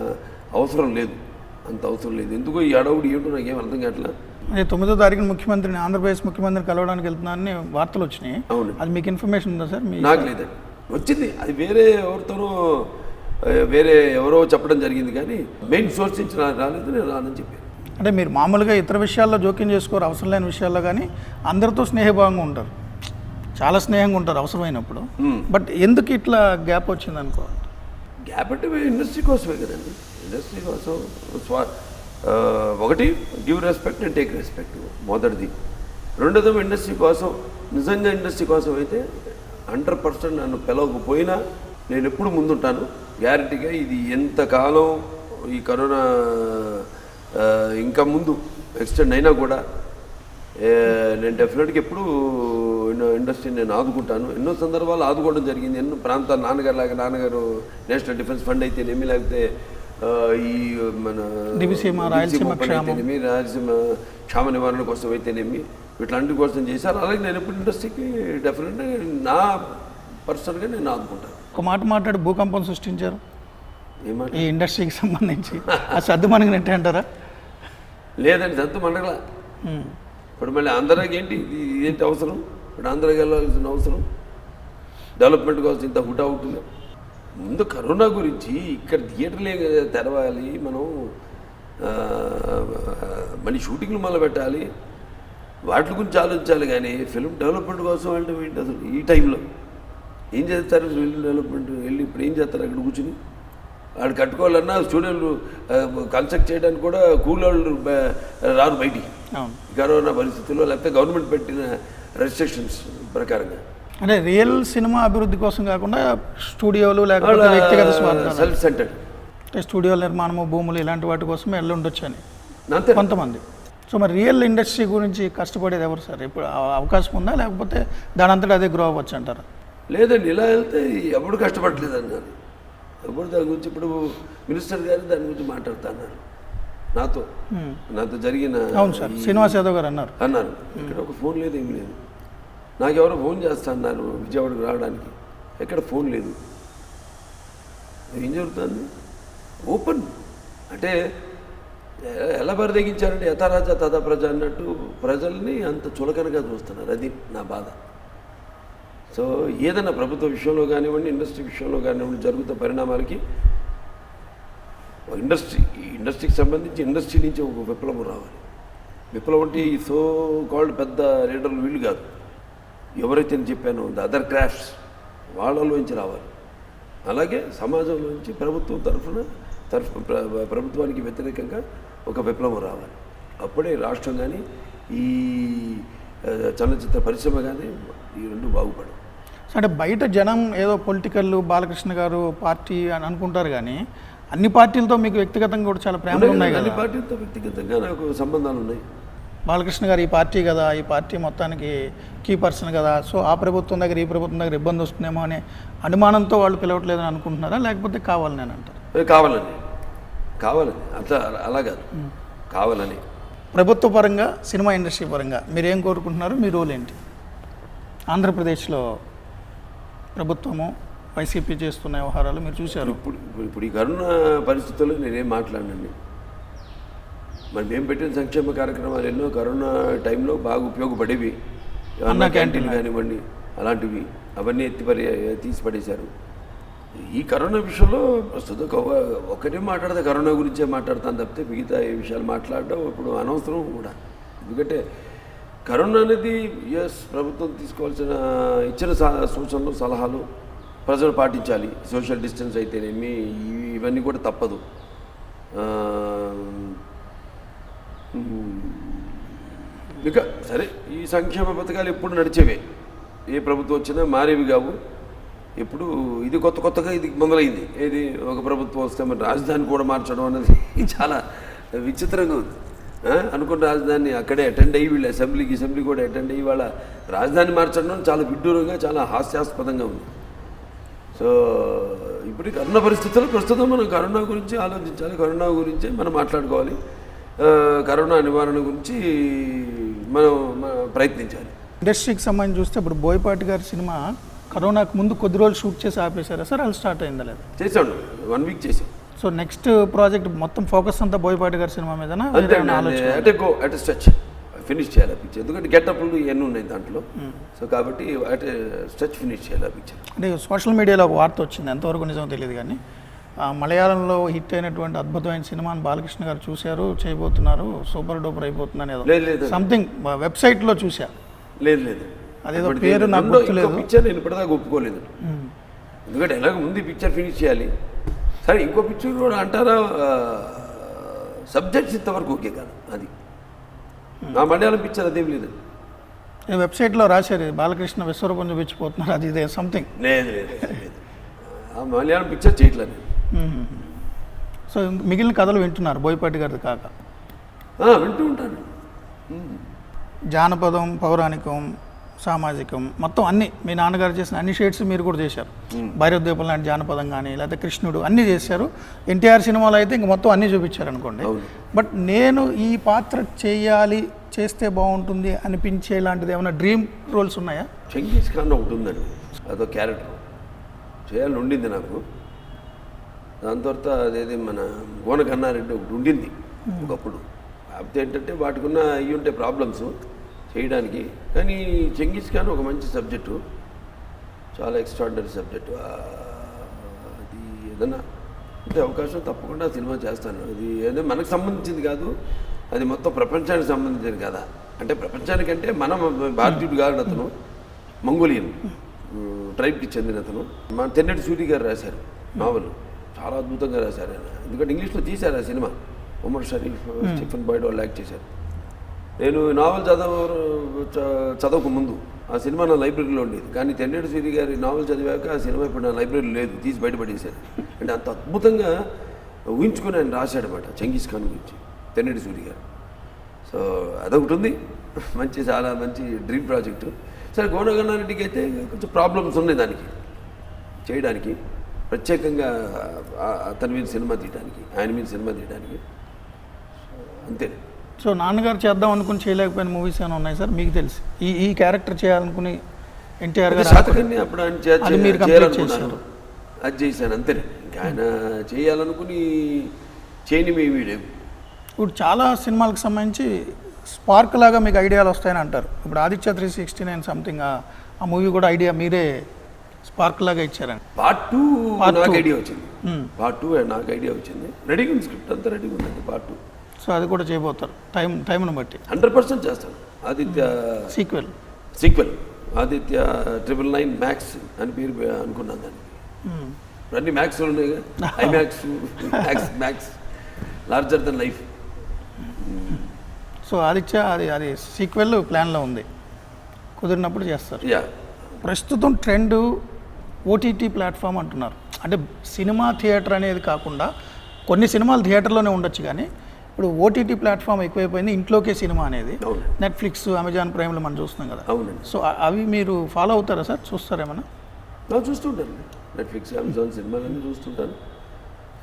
అవసరం లేదు, అంత అవసరం లేదు. ఎందుకో ఈ అడవుడు ఏమిటో నాకేం అర్థం కావట్లా. అదే 9వ తారీఖున ముఖ్యమంత్రిని, ఆంధ్రప్రదేశ్ ముఖ్యమంత్రిని కలవడానికి వెళ్తున్నానని వార్తలు వచ్చినాయి. అవును, అది మీకు ఇన్ఫర్మేషన్ ఉందా సార్? నాకు లేదండి, వచ్చింది అది వేరే ఎవరితోనో, వేరే ఎవరో చెప్పడం జరిగింది, కానీ మెయిన్ సోర్స్ నుంచి రాలేదు, నేను రానని చెప్పాను. అంటే మీరు మామూలుగా ఇతర విషయాల్లో జోక్యం చేసుకోరు, అవసరం లేని విషయాల్లో, కానీ అందరితో స్నేహభావంగా ఉంటారు, చాలా స్నేహంగా ఉంటారు అవసరమైనప్పుడు. బట్ ఎందుకు ఇట్లా గ్యాప్ వచ్చింది అనుకోవాలి? గ్యాప్ అంటే ఇండస్ట్రీ కోసమే కదండి, ఇండస్ట్రీ కోసం. ఒకటి give respect and take respect మొదటిది. రెండోది ఇండస్ట్రీ కోసం, నిజంగా ఇండస్ట్రీ కోసం అయితే 100% నన్ను పిలవకపోయినా నేను ఎప్పుడు ముందుంటాను గ్యారెంటీగా. ఇది ఎంతకాలం ఈ కరోనా ఇంకా ముందు ఎక్స్టెండ్ అయినా కూడా నేను డెఫినెట్గా ఎప్పుడు ఇండస్ట్రీని నేను ఆదుకుంటాను. ఎన్నో సందర్భాలు ఆదుకోవడం జరిగింది. ఎన్నో ప్రాంతాలు నాన్నగారు నేషనల్ డిఫెన్స్ ఫండ్ అయితేనేమి, లేకపోతే ఈ మన రాయలసీమ క్షామ నివారణ కోసం అయితేనేమి, వీటిలాంటి కోసం చేశారు. అలాగే నేను ఎప్పుడు ఇండస్ట్రీకి డెఫినెట్గా నా పర్సనల్గా నేను ఆదుకుంటాను. ఒక మాట మాట్లాడి భూకంపం సృష్టించారు ఈ ఇండస్ట్రీకి సంబంధించి, ఆ సర్దు మనకి అంటారా? లేదండి, సర్దు మనగల. ఇప్పుడు మళ్ళీ ఆంధ్రాకి ఇదేంటి అవసరం? ఇప్పుడు ఆంధ్రాకి వెళ్ళాల్సిన అవసరం డెవలప్మెంట్ కోసం ఇంత హుటాహుటిగా. ముందు కరోనా గురించి ఇక్కడ థియేటర్లే తెరవాలి, మనం మళ్ళీ షూటింగ్లు మొదలు పెట్టాలి, వాటి గురించి ఆలోచించాలి. కానీ ఫిల్మ్ డెవలప్మెంట్ కోసం అంటే ఏంటి అసలు? ఈ టైంలో ఏం చేస్తారు ఫిల్మ్ డెవలప్మెంట్? వెళ్ళి ఇప్పుడు ఏం చేస్తారు? అక్కడ కూర్చుని వాడు కట్టుకోవాలన్నా స్టూడియోలు కన్స్ట్రక్ట్ చేయడానికి కూడా కూలోళ్ళు రారు బయటికి కరోనా పరిస్థితుల్లో, లేకపోతే గవర్నమెంట్ పెట్టిన రెస్ట్రిక్షన్స్ ప్రకారంగా. అంటే రియల్ సినిమా అభివృద్ధి కోసం కాకుండా స్టూడియోలు లేకపోతే వ్యక్తిగత సెల్ఫ్ సెంటర్డ్ స్టూడియోల నిర్మాణము, భూములు ఇలాంటి వాటి కోసమే వెళ్ళి ఉండొచ్చు అని కొంతమంది. సో మరి రియల్ ఇండస్ట్రీ గురించి కష్టపడేది ఎవరు సార్? ఇప్పుడు అవకాశం ఉందా, లేకపోతే దాని అంతటా అదే గ్రో అవ్వచ్చు అంటారా? లేదండి, ఇలా వెళ్తే ఎప్పుడు కష్టపడలేదు అన్నారు. ఎప్పుడు దాని గురించి ఇప్పుడు మినిస్టర్ గారు దాని గురించి మాట్లాడుతున్నారు నాతో జరిగిన. అవును సార్, శ్రీనివాస్ యాదవ్ గారు అన్నారు. ఇక్కడ ఒక ఫోన్ లేదు, ఏమి లేదు. నాకెవరో ఫోన్ చేస్తా అన్నారు విజయవాడకు రావడానికి, ఎక్కడ ఫోన్ లేదు. ఏం జరుగుతుంది? ఓపెన్ అంటే ఎలా బరిదెగించారంటే యథారాజా తథా ప్రజ అన్నట్టు ప్రజల్ని అంత చులకనగా చూస్తున్నారు. అది నా బాధ. సో ఏదైనా ప్రభుత్వ విషయంలో కానివ్వండి, ఇండస్ట్రీ విషయంలో కానివ్వండి, జరుగుతున్న పరిణామాలకి ఇండస్ట్రీకి సంబంధించి ఇండస్ట్రీ నుంచి ఒక విప్లవం రావాలి. విప్లవం అంటే ఈ సో కాల్డ్ పెద్ద లీడర్లు వీళ్ళు కాదు, ఎవరైతే నేను చెప్పానో ద అదర్ క్రాఫ్ట్స్ వాళ్ళలోంచి రావాలి. అలాగే సమాజంలోంచి ప్రభుత్వానికి వ్యతిరేకంగా ఒక విప్లవం రావాలి. అప్పుడే రాష్ట్రం కానీ ఈ చలనచిత్ర పరిశ్రమ కానీ ఈ రెండు బాగుపడవు. అంటే బయట జనం ఏదో పొలిటికల్ బాలకృష్ణ గారు పార్టీ అని అనుకుంటారు, కానీ అన్ని పార్టీలతో మీకు వ్యక్తిగతంగా కూడా చాలా ప్రేమలు ఉన్నాయి కదా? అన్ని పార్టీలతో వ్యక్తిగతంగా నాకు సంబంధాలు ఉన్నాయి. బాలకృష్ణ గారు ఈ పార్టీ కదా, ఈ పార్టీ మొత్తానికి కీ పర్సన్ కదా, సో ఆ ప్రభుత్వం దగ్గర ఈ ప్రభుత్వం దగ్గర ఇబ్బంది వస్తుందేమో అనే అనుమానంతో వాళ్ళు పిలవట్లేదని అనుకుంటున్నారా, లేకపోతే కావాలని అని అంటారు? కావాలని అట్లా అలా కాదు, కావాలని. ప్రభుత్వ పరంగా, సినిమా ఇండస్ట్రీ పరంగా మీరేం కోరుకుంటున్నారు? మీ రోల్ ఏంటి? ఆంధ్రప్రదేశ్లో ప్రభుత్వము వైసీపీ చేస్తున్న వ్యవహారాలు మీరు చూశారు. ఇప్పుడు ఈ కరోనా పరిస్థితుల్లో నేనేం మాట్లాడినండి. మరి మేము పెట్టిన సంక్షేమ కార్యక్రమాలు ఎన్నో కరోనా టైంలో బాగా ఉపయోగపడేవి. అన్న క్యాంటీన్ కానివ్వండి, అలాంటివి అవన్నీ తీసి పడేశారు. ఈ కరోనా విషయంలో ప్రస్తుతం ఒకటే మాట్లాడితే కరోనా గురించే మాట్లాడతాను తప్పితే మిగతా ఏ విషయాలు మాట్లాడడం ఇప్పుడు అనవసరం కూడా. ఎందుకంటే కరోనా అనేది ప్రభుత్వం తీసుకోవాల్సిన ఇచ్చిన సూచనలు సలహాలు ప్రజలు పాటించాలి. సోషల్ డిస్టెన్స్ అయితేనేమి ఇవన్నీ కూడా తప్పదు. ఇంకా సరే ఈ సంక్షేమ పథకాలు ఎప్పుడు నడిచేవే, ఏ ప్రభుత్వం వచ్చినా మారేవి కావు. ఇప్పుడు ఇది కొత్తగా ఇది మొదలైంది. ఏది ఒక ప్రభుత్వం వస్తే మరి రాజధాని కూడా మార్చడం అనేది చాలా విచిత్రంగా ఉంది. అనుకున్న రాజధాని అక్కడే అటెండ్ అయ్యి వీళ్ళు అసెంబ్లీ కూడా అటెండ్ అయ్యి వాళ్ళ రాజధాని మార్చడం చాలా విడ్డూరంగా చాలా హాస్యాస్పదంగా ఉంది. సో ఇప్పుడు కరోనా పరిస్థితుల్లో ప్రస్తుతం మనం కరోనా గురించి ఆలోచించాలి, కరోనా గురించే మనం మాట్లాడుకోవాలి, కరోనా నివారణ గురించి మనం ప్రయత్నించాలి. ఇండస్ట్రీకి సంబంధించి చూస్తే ఇప్పుడు బోయపాటి గారి సినిమా కరోనాకు ముందు కొద్ది రోజులు షూట్ చేసి ఆపేశారా సార్? అది స్టార్ట్ అయిందా లేదా? చేసాడు, 1 వీక్ చేసాం. సో నెక్స్ట్ ప్రాజెక్ట్ మొత్తం ఫోకస్ అంతా బోయపాటి గారి సినిమా మీదనా? అట్ స్ట్రెచ్ ఫినిష్ చేయాలి ఆ పిక్చర్. ఎందుకంటే గెటప్లు ఇవన్నీ ఉన్నాయి దాంట్లో. సో కాబట్టి అట్ స్ట్రెచ్ ఫినిష్ చేయాలి ఆ పిక్చర్. అంటే సోషల్ మీడియాలో ఒక వార్త వచ్చింది, ఎంతవరకు నిజమో తెలియదు కానీ మలయాళంలో హిట్ అయినటువంటి అద్భుతమైన సినిమాని బాలకృష్ణ గారు చూశారు, చేయబోతున్నారు, సూపర్ డూపర్ అయిపోతుందని ఏదో సంథింగ్ వెబ్సైట్లో చూసా. లేదు అదేదో పేరు నాకు గుర్తులేదు. పిక్చర్ నేను ఇప్పటిదాకా ఒప్పుకోలేదు. ఎందుకంటే ఎలాగ ముందు ఈ పిక్చర్ ఫినిష్ చేయాలి. సరే ఇంకో పిక్చర్ కూడా అంటారా, సబ్జెక్ట్స్ ఇంతవరకు ఓకే కాదు. అది నా మలయాళం పిక్చర్ అదేం లేదు. వెబ్సైట్లో రాశారు బాలకృష్ణ విశ్వరూపం చూపించిపోతున్నారు, అది ఇదే సంథింగ్. లేదు ఆ మలయాళం పిక్చర్ చేయట్లేదు. సో మిగిలిన కథలు వింటున్నారు బోయపాటి గారిది కాక? వింటూ ఉంటాను. జానపదం, పౌరాణికం, సామాజికం మొత్తం అన్ని మీ నాన్నగారు చేసిన అన్ని షేడ్స్ మీరు కూడా చేశారు. భైరవ దీపం లాంటి జానపదం కానీ లేకపోతే కృష్ణుడు అన్నీ చేశారు. ఎన్టీఆర్ సినిమాలో అయితే ఇంక మొత్తం అన్నీ చూపించారు అనుకోండి. బట్ నేను ఈ పాత్ర చేస్తే బాగుంటుంది అనిపించే లాంటిది ఏమైనా డ్రీమ్ రోల్స్ ఉన్నాయా? చెంగీస్ ఖాన్ ఒకటి ఉందండి, అదో క్యారెక్టర్ చేయాలని ఉండింది నాకు. దాని తర్వాత అదేది మన గోన కన్నారెడ్డి ఒకటి ఉండింది ఒకప్పుడు. కాకపోతే ఏంటంటే వాటికి ఉన్న అయ్యి ఉంటే ప్రాబ్లమ్స్ చేయడానికి. కానీ చెంగీస్ ఖాన్ ఒక మంచి సబ్జెక్టు, చాలా ఎక్స్ట్రాడినరీ సబ్జెక్టు. అది ఏదన్నా అంటే అవకాశం తప్పకుండా సినిమా చేస్తాను. అది ఏదో మనకు సంబంధించింది కాదు, అది మొత్తం ప్రపంచానికి సంబంధించింది కదా. అంటే ప్రపంచానికంటే మనం భారతీయుడు కాదు, అతను మంగోలియన్ ట్రైబ్కి చెందిన అతను. మన తెన్నటి సూరి గారు రాశారు నావల్, చాలా అద్భుతంగా రాశారు ఆయన. ఎందుకంటే ఇంగ్లీష్లో తీశారు ఆ cinema. Umar Sharif, Stephen Boyd వాళ్ళు యాక్ట్ చేశారు. నేను నావల్ చదవక ముందు ఆ సినిమా నా లైబ్రరీలో ఉండేది. కానీ తెన్నటి సూరి గారి నావల్ చదివాక ఆ సినిమా ఇప్పుడు నా లైబ్రరీలో లేదు, తీసి బయటపడేశారు. అంటే అంత అద్భుతంగా ఊహించుకొని ఆయన రాశాడు అనమాట చెంగీస్ ఖాన్ గురించి తెన్నటి సూరి గారు. సో అదొకటి ఉంది, చాలా మంచి డ్రీమ్ ప్రాజెక్టు. సరే గోనగన్నారెడ్డికి అయితే కొంచెం ప్రాబ్లమ్స్ ఉన్నాయి దానికి చేయడానికి, ప్రత్యేకంగా అతని మీద సినిమా తీయడానికి, ఆయన మీద సినిమా తీయడానికి. అంతే. సో నాన్నగారు చేద్దాం అనుకుని చేయలేకపోయిన మూవీస్ ఏమైనా ఉన్నాయి సార్ మీకు తెలిసి? ఈ క్యారెక్టర్ చేయాలనుకుని ఎన్టీఆర్ గారు శాతకర్ణి అప్పుడు ఆయన చేయాలనుకున్నాను, అది చేశాను అంతే. ఇంకా ఆయన చేయాలనుకుని చేయనివి లేవు. ఇప్పుడు చాలా సినిమాలకు సంబంధించి స్పార్క్ లాగా మీకు ఐడియాలు వస్తాయని అంటారు. ఇప్పుడు ఆదిత్య 369 సంథింగ్ ఆ మూవీ కూడా ఐడియా మీరే స్పార్క్ లాగా ఇచ్చారండి. పార్ట్ 2 నాకు ఐడియా వచ్చింది. పార్ట్ 2 నాకు ఐడియా వచ్చింది. రెడీగా ఉంది, స్క్రిప్ట్ అంతా రెడీగా ఉందండి పార్ట్ 2. సో అది కూడా చేయబోతారు టైంను బట్టి? 100% చేస్తాను. ఆదిత్య సీక్వెల్ ఆదిత్య 999 మ్యాక్స్ అని పేరు అనుకున్నాను దానికి. అన్ని మ్యాక్స్ ఉన్నాయి, iMacs, max larger than life. So Aditya అది సీక్వెల్ ప్లాన్లో ఉంది, కుదిరినప్పుడు చేస్తారు. ప్రస్తుతం ట్రెండ్ ఓటీటీ ప్లాట్ఫామ్ అంటున్నారు. అంటే సినిమా థియేటర్ అనేది కాకుండా కొన్ని సినిమాలు థియేటర్లోనే ఉండొచ్చు, కానీ ఇప్పుడు ఓటీటీ ప్లాట్ఫామ్ ఎక్కువైపోయింది, ఇంట్లోకే సినిమా అనేది. నెట్ఫ్లిక్స్, అమెజాన్ ప్రైమ్లో మనం చూస్తున్నాం కదా. అవునండి. సో అవి మీరు ఫాలో అవుతారా సార్? చూస్తారేమన్నా? చూస్తుంటాను, నెట్ఫ్లిక్స్, అమెజాన్ సినిమాలన్నీ చూస్తుంటాను.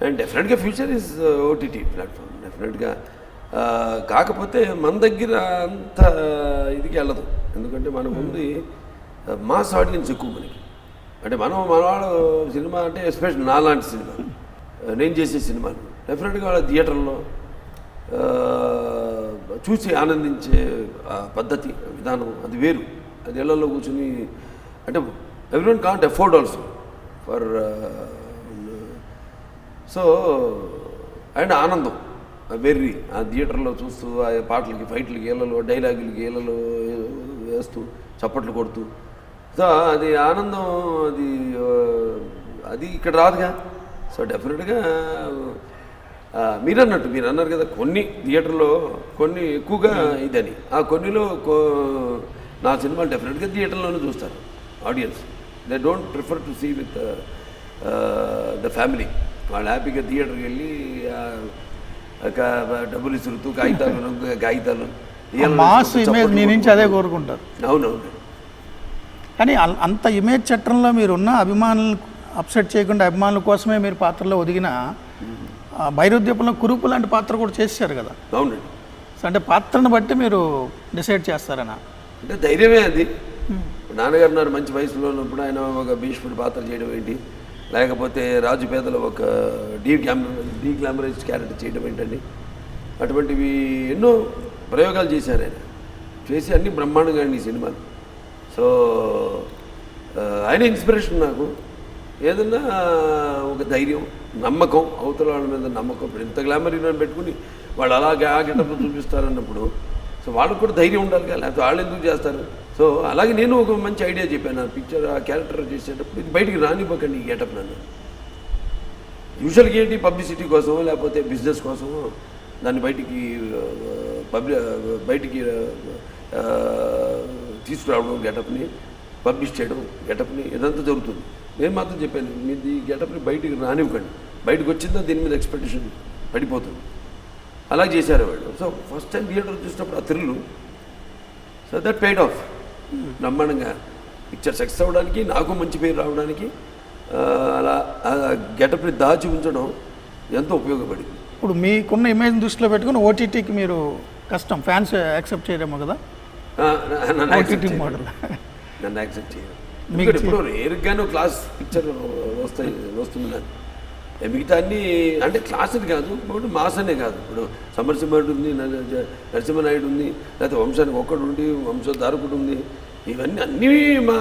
అండ్ డెఫినెట్గా ఫ్యూచర్ ఇస్ ఓటీటీ ప్లాట్ఫామ్ డెఫినెట్గా. కాకపోతే మన దగ్గర అంత ఇదికి వెళ్ళదు, ఎందుకంటే మన ముందు మాస్ ఆడియన్స్ ఎక్కువ మనకి. అంటే మనవాడు సినిమా అంటే ఎస్పెషల్ నాలాంటి సినిమా, నేను చేసే సినిమాలు డెఫినెట్గా వాళ్ళ థియేటర్లో చూసి ఆనందించే పద్ధతి విధానం అది వేరు. అది ఇళ్లలో కూర్చుని అంటే everyone can't afford also for so and ఆనందం వెర్రి ఆ థియేటర్లో చూస్తూ ఆ పాటలకి ఫైట్లకి ఏళ్ళలో డైలాగులకి ఏళ్ళలో వేస్తూ చప్పట్లు కొడుతూ సో అది ఆనందం అది అది ఇక్కడ రాదుగా. సో డెఫినెట్గా మీరు అన్నారు కదా కొన్ని థియేటర్లో కొన్ని ఎక్కువగా ఇదని ఆ కొన్నిలో నా సినిమాలు డెఫినెట్గా థియేటర్లోనే చూస్తారు audience. They don't prefer to see with the family. వాళ్ళు హ్యాపీగా థియేటర్కి వెళ్ళి డబ్బులు ఇసురుతూ కాగితాలు మాస్ ఇమేజ్ మీ నుంచి అదే కోరుకుంటారు. అవునవును. కానీ అంత ఇమేజ్ చట్టంలో మీరున్న అభిమానులు అప్సెట్ చేయకుండా అభిమానుల కోసమే మీరు పాత్రలో ఒదిగిన భైరుద్వీపంలో కురుపు లాంటి పాత్ర కూడా చేశారు కదా. అవునండి. అంటే పాత్రను బట్టి మీరు డిసైడ్ చేస్తారనా? అంటే ధైర్యమే అది. నాన్నగారు ఉన్నారు మంచి వయసులో ఉన్నప్పుడు ఆయన ఒక భీష్ముడి పాత్ర చేయడం ఏంటి, లేకపోతే రాజు పేదలో ఒక డీగ్లామరైజ్డ్ క్యారెక్టర్ చేయడం ఏంటండి. అటువంటివి ఎన్నో ప్రయోగాలు చేశారు ఆయన. చేసి అన్ని బ్రహ్మాండంగా అండి ఈ సినిమాలు. సో ఆయన ఇన్స్పిరేషన్ నాకు. ఏదన్నా ఒక ధైర్యం, నమ్మకం, అవతల వాళ్ళ మీద నమ్మకం. ఇప్పుడు ఇంత గ్లామర్ హీరోని పెట్టుకుని వాళ్ళు అలాగే ఆ గెటప్లో చూపిస్తారన్నప్పుడు సో వాళ్ళకు కూడా ధైర్యం ఉండాలి కదా, లేకపోతే వాళ్ళు ఎందుకు చేస్తారు. సో అలాగే నేను ఒక మంచి ఐడియా చెప్పాను. ఆ పిక్చర్ ఆ క్యారెక్టర్ చేసేటప్పుడు ఇది బయటికి రానివ్వకండి ఈ గెటప్. నన్ను యూజువల్గా ఏంటి పబ్లిసిటీ కోసమో లేకపోతే బిజినెస్ కోసమో దాన్ని బయటికి తీసుకురావడం, గెటప్ని పబ్లిష్ చేయడం, గెటప్ని ఇదంతా జరుగుతుంది. నేను మాత్రం చెప్పాను మీది ఈ గెటప్ని బయటికి రానివ్వకండి, బయటకు వచ్చిందో దీని మీద ఎక్స్పెక్టేషన్ పడిపోతుంది. అలా చేశారు వాళ్ళు. సో ఫస్ట్ టైం థియేటర్ చూసినప్పుడు ఆ thrill, so that paid of. బ్రహ్మాండంగా పిక్చర్ సక్సెస్ అవ్వడానికి, నాకు మంచి పేరు రావడానికి అలా గెటప్ని దాచి ఉంచడం ఎంతో ఉపయోగపడింది. ఇప్పుడు మీకున్న ఇమేజ్ దృష్టిలో పెట్టుకుని ఓటీటీకి మీరు కష్టం, ఫ్యాన్స్ యాక్సెప్ట్ చేయరేమో కదా. నన్ను యాక్సెప్ట్ చేయరు. ఎందుకంటే ఇప్పుడు రేరుగానే క్లాస్ పిక్చర్ వస్తుంది నాకు. మిగతా అన్నీ అంటే క్లాస్ అని కాదు, ఇప్పుడు మాస్ అనే కాదు. ఇప్పుడు సమరసింహుడు ఉంది, నరసింహనాయుడు ఉంది, లేకపోతే వంశానికి ఒక్కడు ఉండి వంశధారకుడు ఉంది. ఇవన్నీ అన్నీ మా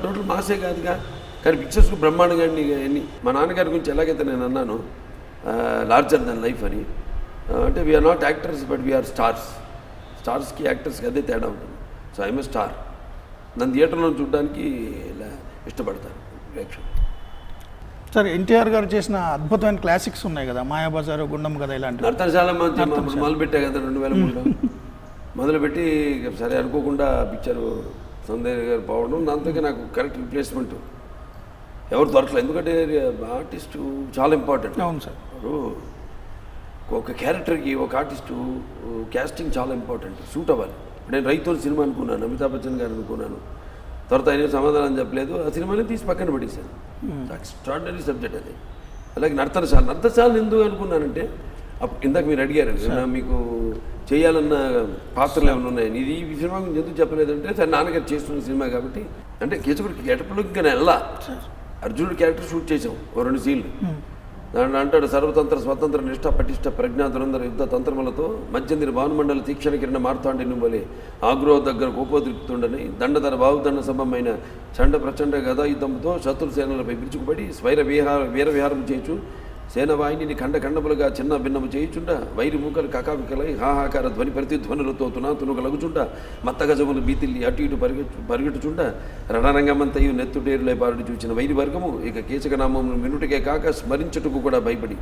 టోటల్ మాసే కాదుగా. కానీ పిక్చర్స్కు బ్రహ్మాండంగా అండి. అన్నీ మా నాన్నగారి గురించి ఎలాగైతే నేను అన్నాను లార్జర్ దెన్ లైఫ్ అని, అంటే we are not actors but we are stars. స్టార్స్కి యాక్టర్స్కి అదే తేడా ఉంటుంది. So I'm a star. నన్ను థియేటర్లో చూడడానికి ఇష్టపడతాను ప్రేక్షకులు. సార్ ఎన్టీఆర్ గారు చేసిన అద్భుతమైన క్లాసిక్స్ ఉన్నాయి కదా, మాయాబజారు, గుండం కదా, ఇలాంటి నర్తనశాల మొదలుపెట్టా కదా 2003లో మొదలుపెట్టి సరే అనుకోకుండా పిక్చరు సౌందర్య గారు పోవడం, దాంతో నాకు కరెక్ట్ రిప్లేస్మెంట్ ఎవరు దొరకలేదు. ఎందుకంటే ఆర్టిస్టు చాలా ఇంపార్టెంట్. అవును సార్. ఒక క్యారెక్టర్కి ఒక ఆర్టిస్టు క్యాస్టింగ్ చాలా ఇంపార్టెంట్, సూట్ అవ్వాలి. నేను రైతుల సినిమా అనుకున్నాను, అమితాబ్ బచ్చన్ గారు అనుకున్నాను. తర్వాత ఆయన సమాధానం చెప్పలేదు, ఆ సినిమాని తీసి పక్కన పెట్టేశాను. ఎక్స్ట్రాడినరీ సబ్జెక్ట్ అది. అలాగే నర్తనశాల ఎందుకు అనుకున్నానంటే అప్పుడు ఇందాక మీరు అడిగారు మీకు చేయాలన్న పాత్రలు ఏమైనా ఉన్నాయని. ఇది ఈ సినిమా గురించి ఎందుకు చెప్పలేదంటే సరే నాన్నగారు చేస్తున్న సినిమా కాబట్టి. అంటే కేసుకుడికి గెటప్లోకి ఇంకా వెళ్ళా. అర్జునుడి క్యారెక్టర్ షూట్ చేసాం ఓ 2 సీన్లు. దాంట్లో అంటాడు సర్వతంత్ర స్వతంత్ర నిష్ఠ పటిష్ట ప్రజ్ఞా దురంధర యుద్ధ తంత్రములతో మధ్యందిరి భానుమండలి తీక్షణ కిరణ మార్తాండిని బలి ఆగ్రహ దగ్గర కోపోద్రిక్తుండని దండధర బాహుదండ సమమైన చండ ప్రచండ గదాయుధంతో శత్రు సేనలపై విరుచుకుపడి స్వైర వీరవిహారం చేయొచ్చు సేనవాహిని ఖండములుగా చిన్న భిన్నము చేయుచుండ వైరి మూకలు కకావికలై హాహాకార ధ్వని ప్రతిధ్వనులతో తునగలుగుచుండ మత్తగజములు బీతిల్లి అటు ఇటు పరిగెట్టుచుండ రణరంగమంతయు నెత్తుటేరులై పారుడి చూచిన వైరి వర్గము ఇక కీచకనామమును వినుటికే కాక స్మరించుటకు కూడా భయపడి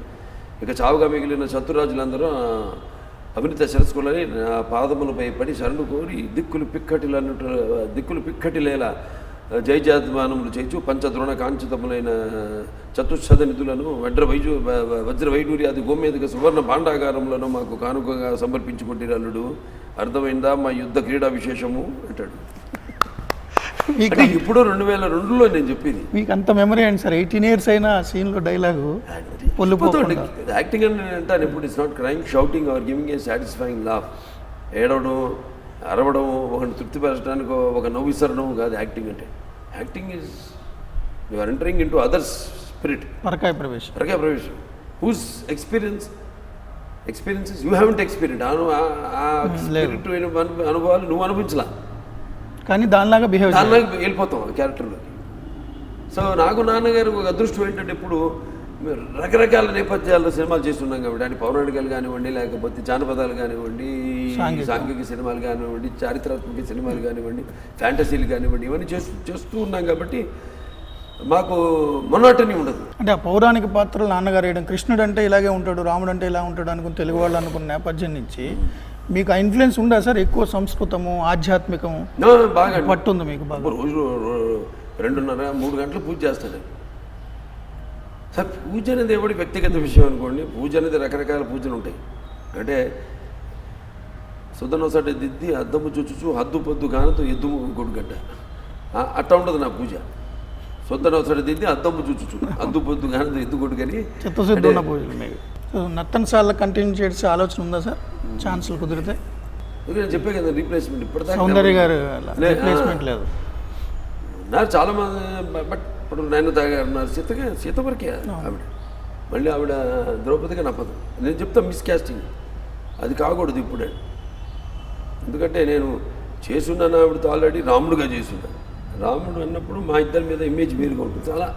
ఇక చావుగా మిగిలిన శత్రురాజులందరూ అవినిత శిరస్కులని పాదములపై పడి శరణు కోరి దిక్కులు పిక్కటిలేలా జయజాత్మానములు చేయించు పంచద్రోణ కాంచితములైన చతుశ్శత నిధులను వజ్ర వైడూర్యాది గోమేదిక సువర్ణ భాండాగారములను మాకు కానుకగా సమర్పించుకుంటే అల్లుడు అర్థమైందా మా యుద్ధ క్రీడా విశేషము అంటాడు. ఇప్పుడు 2002లో నేను చెప్పింది. మీకు అంత మెమరీ అండి సార్, 18 years అయినా సీన్లో డైలాగు యాక్టింగ్ అని అంటాను. ఇప్పుడు it's not crime, shouting or giving a satisfying laugh. ఏడవడం, అరవడం, ఒకటి తృప్తిపరచడానికి ఒక నవ్వు విసరడం కాదు యాక్టింగ్ అంటే. Acting is you are entering into others spirit. పరకాయ ప్రవేశం. Whose experiences you haven't experience. Spirit అనుభవాలు నువ్వు అనిపించలా, కానీ దానిలాగా వెళ్ళిపోతాం ఆ క్యారెక్టర్లోకి. సో నాకు నాన్నగారు ఒక అదృష్టం ఏంటంటే ఇప్పుడు మేము రకరకాల నేపథ్యాల్లో సినిమాలు చేస్తున్నాం కాబట్టి అంటే పౌరాణికాలు కానివ్వండి, లేకపోతే జానపదాలు కానివ్వండి, సాంఘిక సినిమాలు కానివ్వండి, చారిత్రాత్మక సినిమాలు కానివ్వండి, ఫ్యాంటసీలు కానివ్వండి, ఇవన్నీ చేస్తూ ఉన్నాం కాబట్టి మాకు మొనాటనీ ఉండదు. అంటే ఆ పౌరాణిక పాత్రలు నాన్నగారు వేయడం, కృష్ణుడు అంటే ఇలాగే ఉంటాడు, రాముడు అంటే ఇలా ఉంటాడు అనుకుని తెలుగు వాళ్ళు అనుకున్న నేపథ్యం నుంచి మీకు ఆ ఇన్ఫ్లుయెన్స్ ఉందా సార్? ఎక్కువ సంస్కృతము, ఆధ్యాత్మికము బాగా పట్టుంది మీకు బాగా? రోజు 2:30-3 గంటలు పూజ చేస్తాను సార్. పూజ అనేది ఎవడి వ్యక్తిగత విషయం అనుకోండి. పూజ అనేది రకరకాల పూజలు ఉంటాయి. అంటే సుద్దనొసటి దిద్ది అద్దము చుచ్చు హద్దు పొద్దు కానతో ఎద్దు గొడ్డుగడ్డ అట్లా ఉంటుంది నా పూజ. సొంతనొసటి దిద్ది అద్దము చుచ్చు హద్దు పొద్దు కానతో ఎద్దు గొడ్డుగని చిత్తశుద్ధి ఉన్న పూజలు మీకు. నర్తనశాల కంటిన్యూ చేసే ఆలోచన ఉందా సార్? ఛాన్సులు కుదిరితే? నేను చెప్పే కదా రీప్లేస్మెంట్ ఇప్పటిదాకా సౌందర్య గారు రీప్లేస్మెంట్ లేదు నాకు చాలామంది. బట్ ఇప్పుడు నేను ఉన్నారు సీత వరకే ఆవిడ. మళ్ళీ ఆవిడ ద్రౌపదిగా నప్పదు. నేను చెప్తాను మిస్ క్యాస్టింగ్ అది కాకూడదు ఇప్పుడే. ఎందుకంటే నేను చేసున్నాను ఆవిడతో ఆల్రెడీ రాముడుగా చేసున్నాను. రాముడు అన్నప్పుడు మా ఇద్దరి మీద ఇమేజ్ వేరుగా ఉంటుంది చాలా.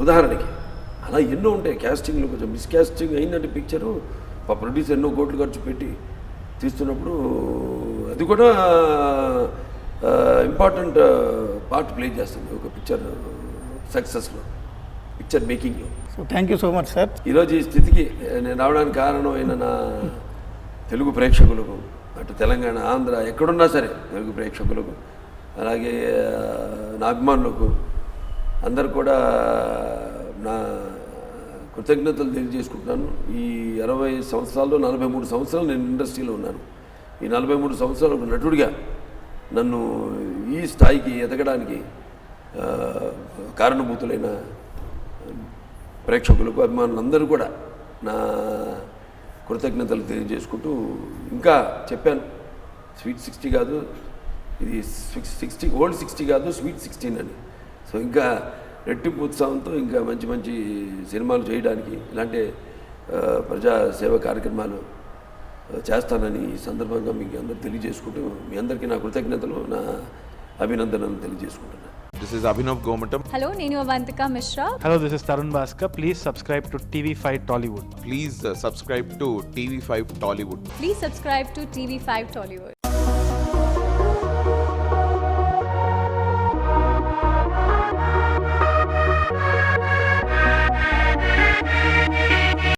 ఉదాహరణకి అలా ఎన్నో ఉంటాయి క్యాస్టింగ్లో. కొంచెం మిస్ క్యాస్టింగ్ అయిందంటే పిక్చరు మా ప్రొడ్యూసర్ ఎన్నో కోట్లు ఖర్చు పెట్టి తీస్తున్నప్పుడు అది కూడా ఇంపార్టెంట్ పార్ట్ ప్లే చేస్తుంది ఒక పిక్చర్ సక్సెస్లో, పిక్చర్ మేకింగ్లో. So thank you so much sir. ఈరోజు ఈ స్థితికి నేను రావడానికి కారణమైన నా తెలుగు ప్రేక్షకులకు, అటు తెలంగాణ, ఆంధ్ర, ఎక్కడున్నా సరే తెలుగు ప్రేక్షకులకు, అలాగే నా అభిమానులకు అందరు కూడా నా కృతజ్ఞతలు తెలియజేసుకుంటున్నాను. ఈ 60 సంవత్సరాల్లో 43 సంవత్సరాలు నేను ఇండస్ట్రీలో ఉన్నాను. ఈ 43 సంవత్సరాలు ఒక నటుడిగా నన్ను ఈ స్థాయికి ఎదగడానికి కారణభూతులైన ప్రేక్షకులకు, అభిమానులందరూ కూడా నా కృతజ్ఞతలు తెలియజేసుకుంటూ, ఇంకా చెప్పాను స్వీట్ 60 కాదు, ఇది 60 ఓల్డ్ 60 కాదు, స్వీట్ 16 అని. సో ఇంకా రెట్టింపు ఉత్సాహంతో ఇంకా మంచి మంచి సినిమాలు చేయడానికి, ఇలాంటి ప్రజాసేవ కార్యక్రమాలు చేస్తానని ఈ సందర్భంగా మీకు అందరూ తెలియజేసుకుంటూ, మీ అందరికీ నా కృతజ్ఞతలు, నా అభినందనలు తెలియజేసుకుంటున్నాను. This is Abhinav Gomatam. Hello, Nenu Avantika Mishra. Hello, this is Tarun Bhaskar. Please subscribe to TV5 Tollywood. Please subscribe to TV5 Tollywood. Please subscribe to TV5 Tollywood.